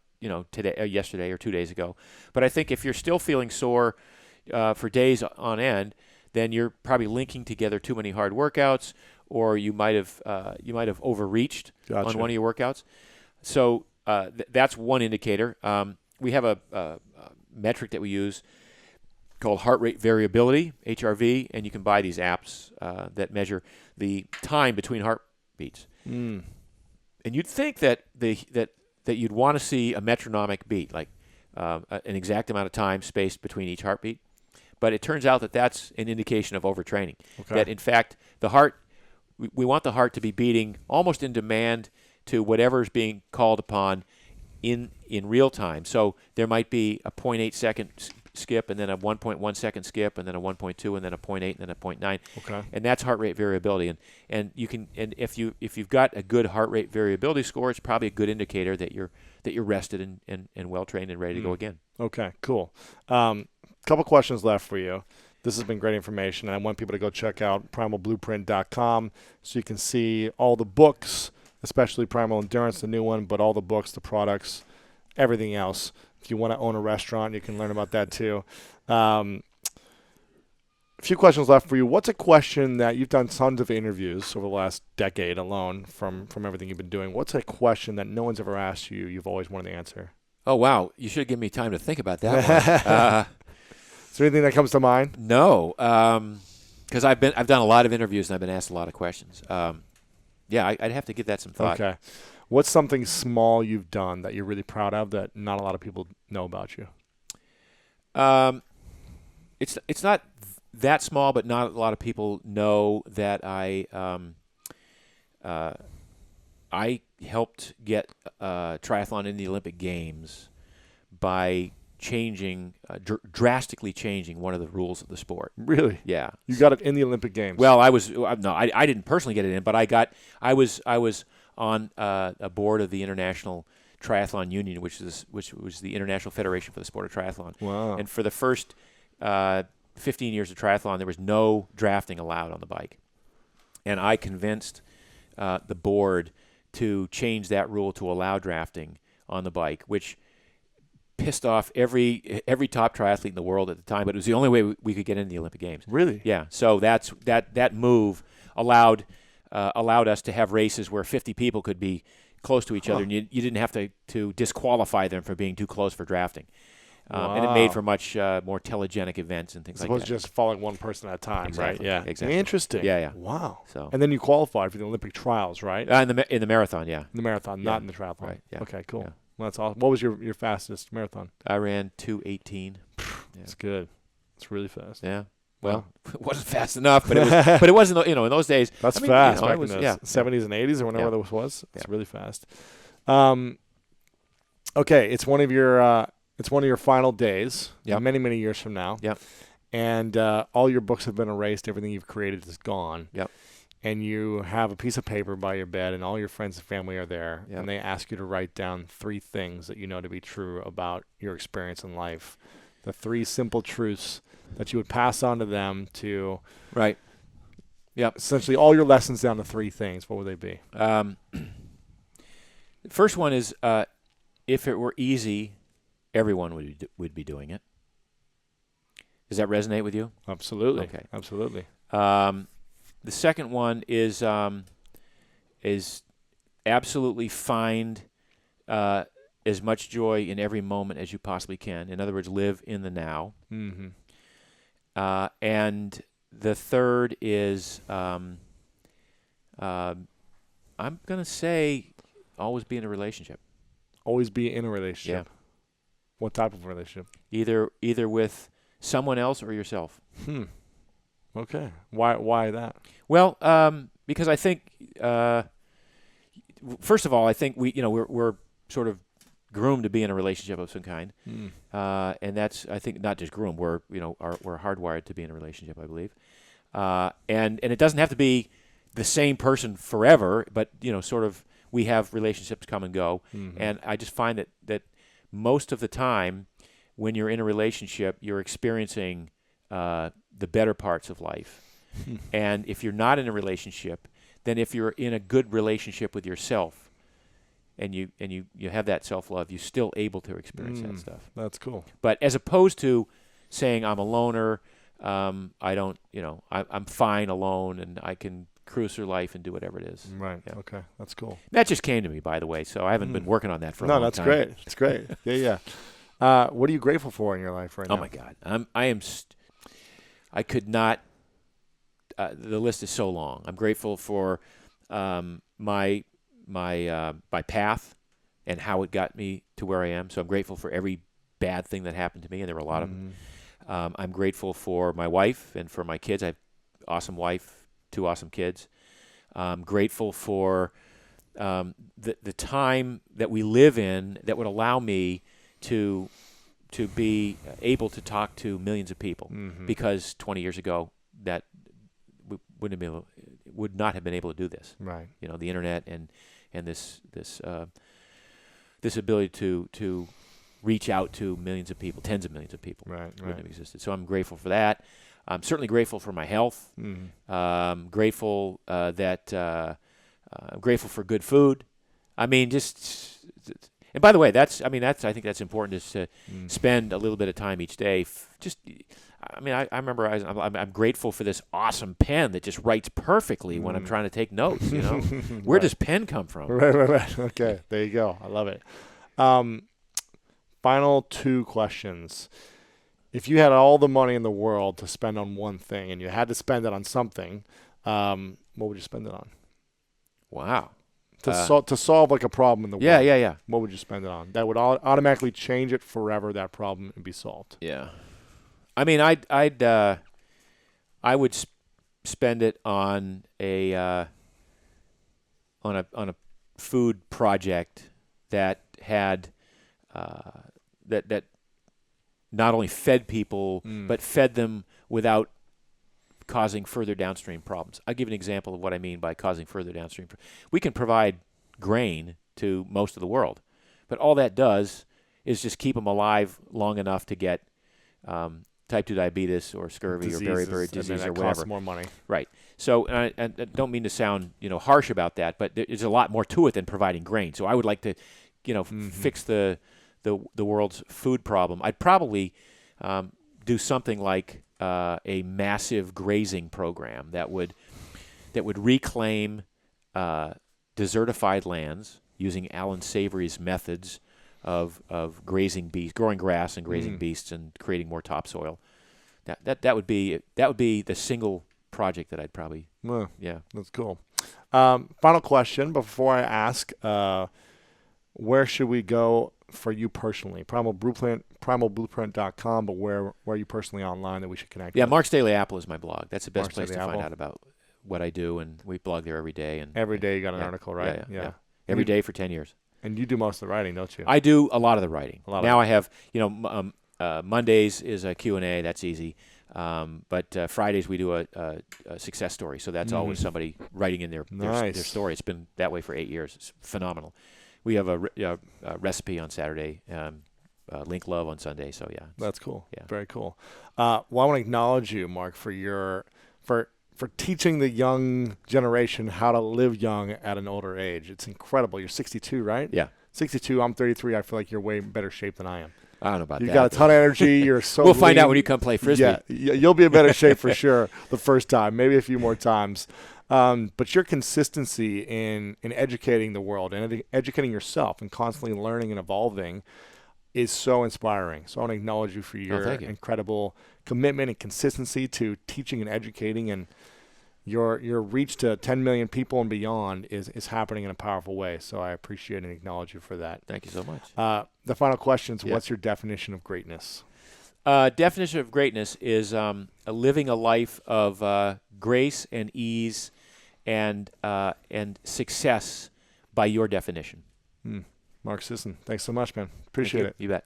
today, yesterday, or 2 days ago. But I think if you're still feeling sore for days on end, then you're probably linking together too many hard workouts, or you might have overreached on one of your workouts. So that's one indicator. We have a metric that we use called heart rate variability, HRV, and you can buy these apps that measure the time between heartbeats. And you'd think that you'd want to see a metronomic beat, like an exact amount of time spaced between each heartbeat. But it turns out that that's an indication of overtraining. Okay. That, in fact, the heart, we want the heart to be beating almost in demand to whatever is being called upon in real time. So there might be a 0.8 second skip, and then a 1.1 second skip, and then a 1.2, and then a 0.8, and then a 0.9. Okay. And that's heart rate variability. And if you've got a good heart rate variability score, it's probably a good indicator that that you're rested and well trained and ready to go again. Okay, cool. Couple questions left for you. This has been great information, and I want people to go check out primalblueprint.com so you can see all the books, especially Primal Endurance, the new one, but all the books, the products, everything else. If you want to own a restaurant, you can learn about that too. A few questions left for you. What's a question that you've done tons of interviews over the last decade alone from everything you've been doing? What's a question that no one's ever asked you, you've always wanted to answer? Oh, wow. You should give me time to think about that one. Is there anything that comes to mind? No, because I've done a lot of interviews and I've been asked a lot of questions. Yeah, I'd have to give that some thought. Okay. What's something small you've done that you're really proud of that not a lot of people know about you? It's not that small, but not a lot of people know that I helped get triathlon in the Olympic Games by drastically changing one of the rules of the sport. Really? Yeah. You got it in the Olympic Games? Well, I didn't personally get it in, but I was on a board of the International Triathlon Union, which was the International Federation for the Sport of Triathlon. Wow. And for the first 15 years of triathlon, there was no drafting allowed on the bike. And I convinced the board to change that rule to allow drafting on the bike, which pissed off every top triathlete in the world at the time, but it was the only way we could get into the Olympic Games. Really? Yeah. So that move allowed us to have races where 50 people could be close to each other, and you didn't have to disqualify them for being too close for drafting. And it made for much more telegenic events and things like that. As opposed to just following one person at a time, exactly. right? Yeah. Exactly. Interesting. Yeah. Wow. So. And then you qualified for the Olympic trials, right? In the marathon, yeah. In the marathon, not in the triathlon. Right. Yeah. Okay, cool. Yeah. Well, that's awesome. What was your fastest marathon? I ran 2:18. That's good. It's really fast. Yeah. Well, it wasn't fast enough, but it wasn't. In those days. That's fast. You know, back in the 70s and 80s or whenever this was. It's really fast. Okay, it's one of your final days. Yep. Many, many years from now. Yep. And all your books have been erased. Everything you've created is gone. Yep. And you have a piece of paper by your bed, and all your friends and family are there, Yep. and they ask you to write down 3 things that you know to be true about your experience in life. The 3 simple truths that you would pass on to them to Right. Yep. essentially all your lessons down to 3 things. What would they be? The first one is, if it were easy, everyone would be doing it. Does that resonate with you? Absolutely. Okay. Absolutely. The second one is absolutely find as much joy in every moment as you possibly can. In other words, live in the now. Mm-hmm. And the third is, I'm going to say, always be in a relationship. Always be in a relationship. Yeah. What type of relationship? Either with someone else or yourself. Okay. Why that? Well, because I think, first of all, I think we're sort of groomed to be in a relationship of some kind, and that's, I think, not just groomed. We're hardwired to be in a relationship, I believe, and it doesn't have to be the same person forever, but sort of we have relationships come and go, and I just find that most of the time when you're in a relationship, you're experiencing the better parts of life. And if you're not in a relationship, then if you're in a good relationship with yourself and you have that self-love, you're still able to experience that stuff. That's cool. But as opposed to saying I'm a loner, I'm fine alone and I can cruise through life and do whatever it is. Right. Yeah. Okay. That's cool. That just came to me, by the way, so I haven't been working on that for a long time. No, that's great. It's great. Yeah. What are you grateful for in your life right now? Oh my God. I could not. The list is so long. I'm grateful for my path and how it got me to where I am. So I'm grateful for every bad thing that happened to me, and there were a lot of them. I'm grateful for my wife and for my kids. I have an awesome wife, 2 awesome kids. I'm grateful for the time that we live in that would allow me to be able to talk to millions of people, because 20 years ago that we would not have been able to do this. Right. The internet and this this ability to reach out to millions of people, tens of millions of people. Wouldn't have existed. So I'm grateful for that. I'm certainly grateful for my health. Grateful that I'm grateful for good food. I mean, and by the way, I think that's important, is to spend a little bit of time each day. I remember I'm grateful for this awesome pen that just writes perfectly when I'm trying to take notes. You know, where does pen come from? Right. Okay, there you go. I love it. Final 2 questions. If you had all the money in the world to spend on one thing, and you had to spend it on something, what would you spend it on? Wow. To solve like a problem in the world. Yeah. What would you spend it on? That would automatically change it forever, that problem, and be solved. Yeah. I mean, I would spend it on a food project that had that not only fed people but fed them without causing further downstream problems. I'll give an example of what I mean by causing further downstream. We can provide grain to most of the world, but all that does is just keep them alive long enough to get type 2 diabetes or scurvy or beriberi disease or whatever. Costs more money. Right. So I don't mean to sound harsh about that, but there's a lot more to it than providing grain. So I would like to fix the world's food problem. I'd probably do something like a massive grazing program that would reclaim desertified lands using Alan Savory's methods of grazing beasts, growing grass and grazing beasts, and creating more topsoil. That would be the single project that I'd probably That's cool. Final question before I ask, where should we go for you personally? primalblueprint.com, but where are you personally online that we should connect with? Mark's Daily Apple is my blog. That's the best place to find out about what I do, and we blog there every day. And every day you got an article, right? Yeah. Every day for 10 years. And you do most of the writing, don't you? I do a lot of the writing. Now I have, Mondays is a Q&A. That's easy. But Fridays we do a success story. So that's always somebody writing in their story. It's been that way for 8 years. It's phenomenal. We have a recipe on Saturday, Link Love on Sunday. So yeah, that's cool. Yeah, very cool. Well, I want to acknowledge you, Mark, for teaching the young generation how to live young at an older age. It's incredible. You're 62, right? Yeah. 62. I'm 33. I feel like you're way in better shape than I am. I don't know about that. You've got a ton of energy. You're so We'll find out when you come play Frisbee. Yeah, you'll be in better shape for sure the first time, maybe a few more times. But your consistency in educating the world and educating yourself and constantly learning and evolving is so inspiring. So I want to acknowledge you for your incredible commitment and consistency to teaching and educating, and your reach to 10 million people and beyond is happening in a powerful way. So I appreciate and acknowledge you for that. Thank you so much. The final question is, what's your definition of greatness? Definition of greatness is living a life of grace and ease and success by your definition. Mark Sisson, thanks so much, man. Appreciate it. You bet.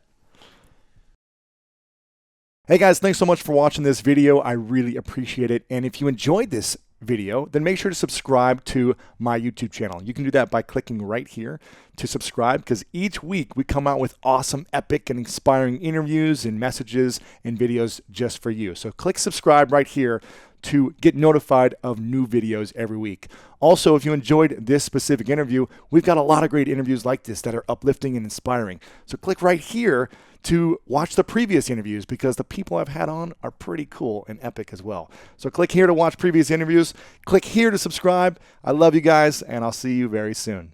Hey guys, thanks so much for watching this video. I really appreciate it. And if you enjoyed this video, then make sure to subscribe to my YouTube channel. You can do that by clicking right here to subscribe, because each week we come out with awesome, epic, and inspiring interviews and messages and videos just for you. So click subscribe right here to get notified of new videos every week. Also, if you enjoyed this specific interview, we've got a lot of great interviews like this that are uplifting and inspiring. So click right here to watch the previous interviews, because the people I've had on are pretty cool and epic as well. So click here to watch previous interviews. Click here to subscribe. I love you guys, and I'll see you very soon.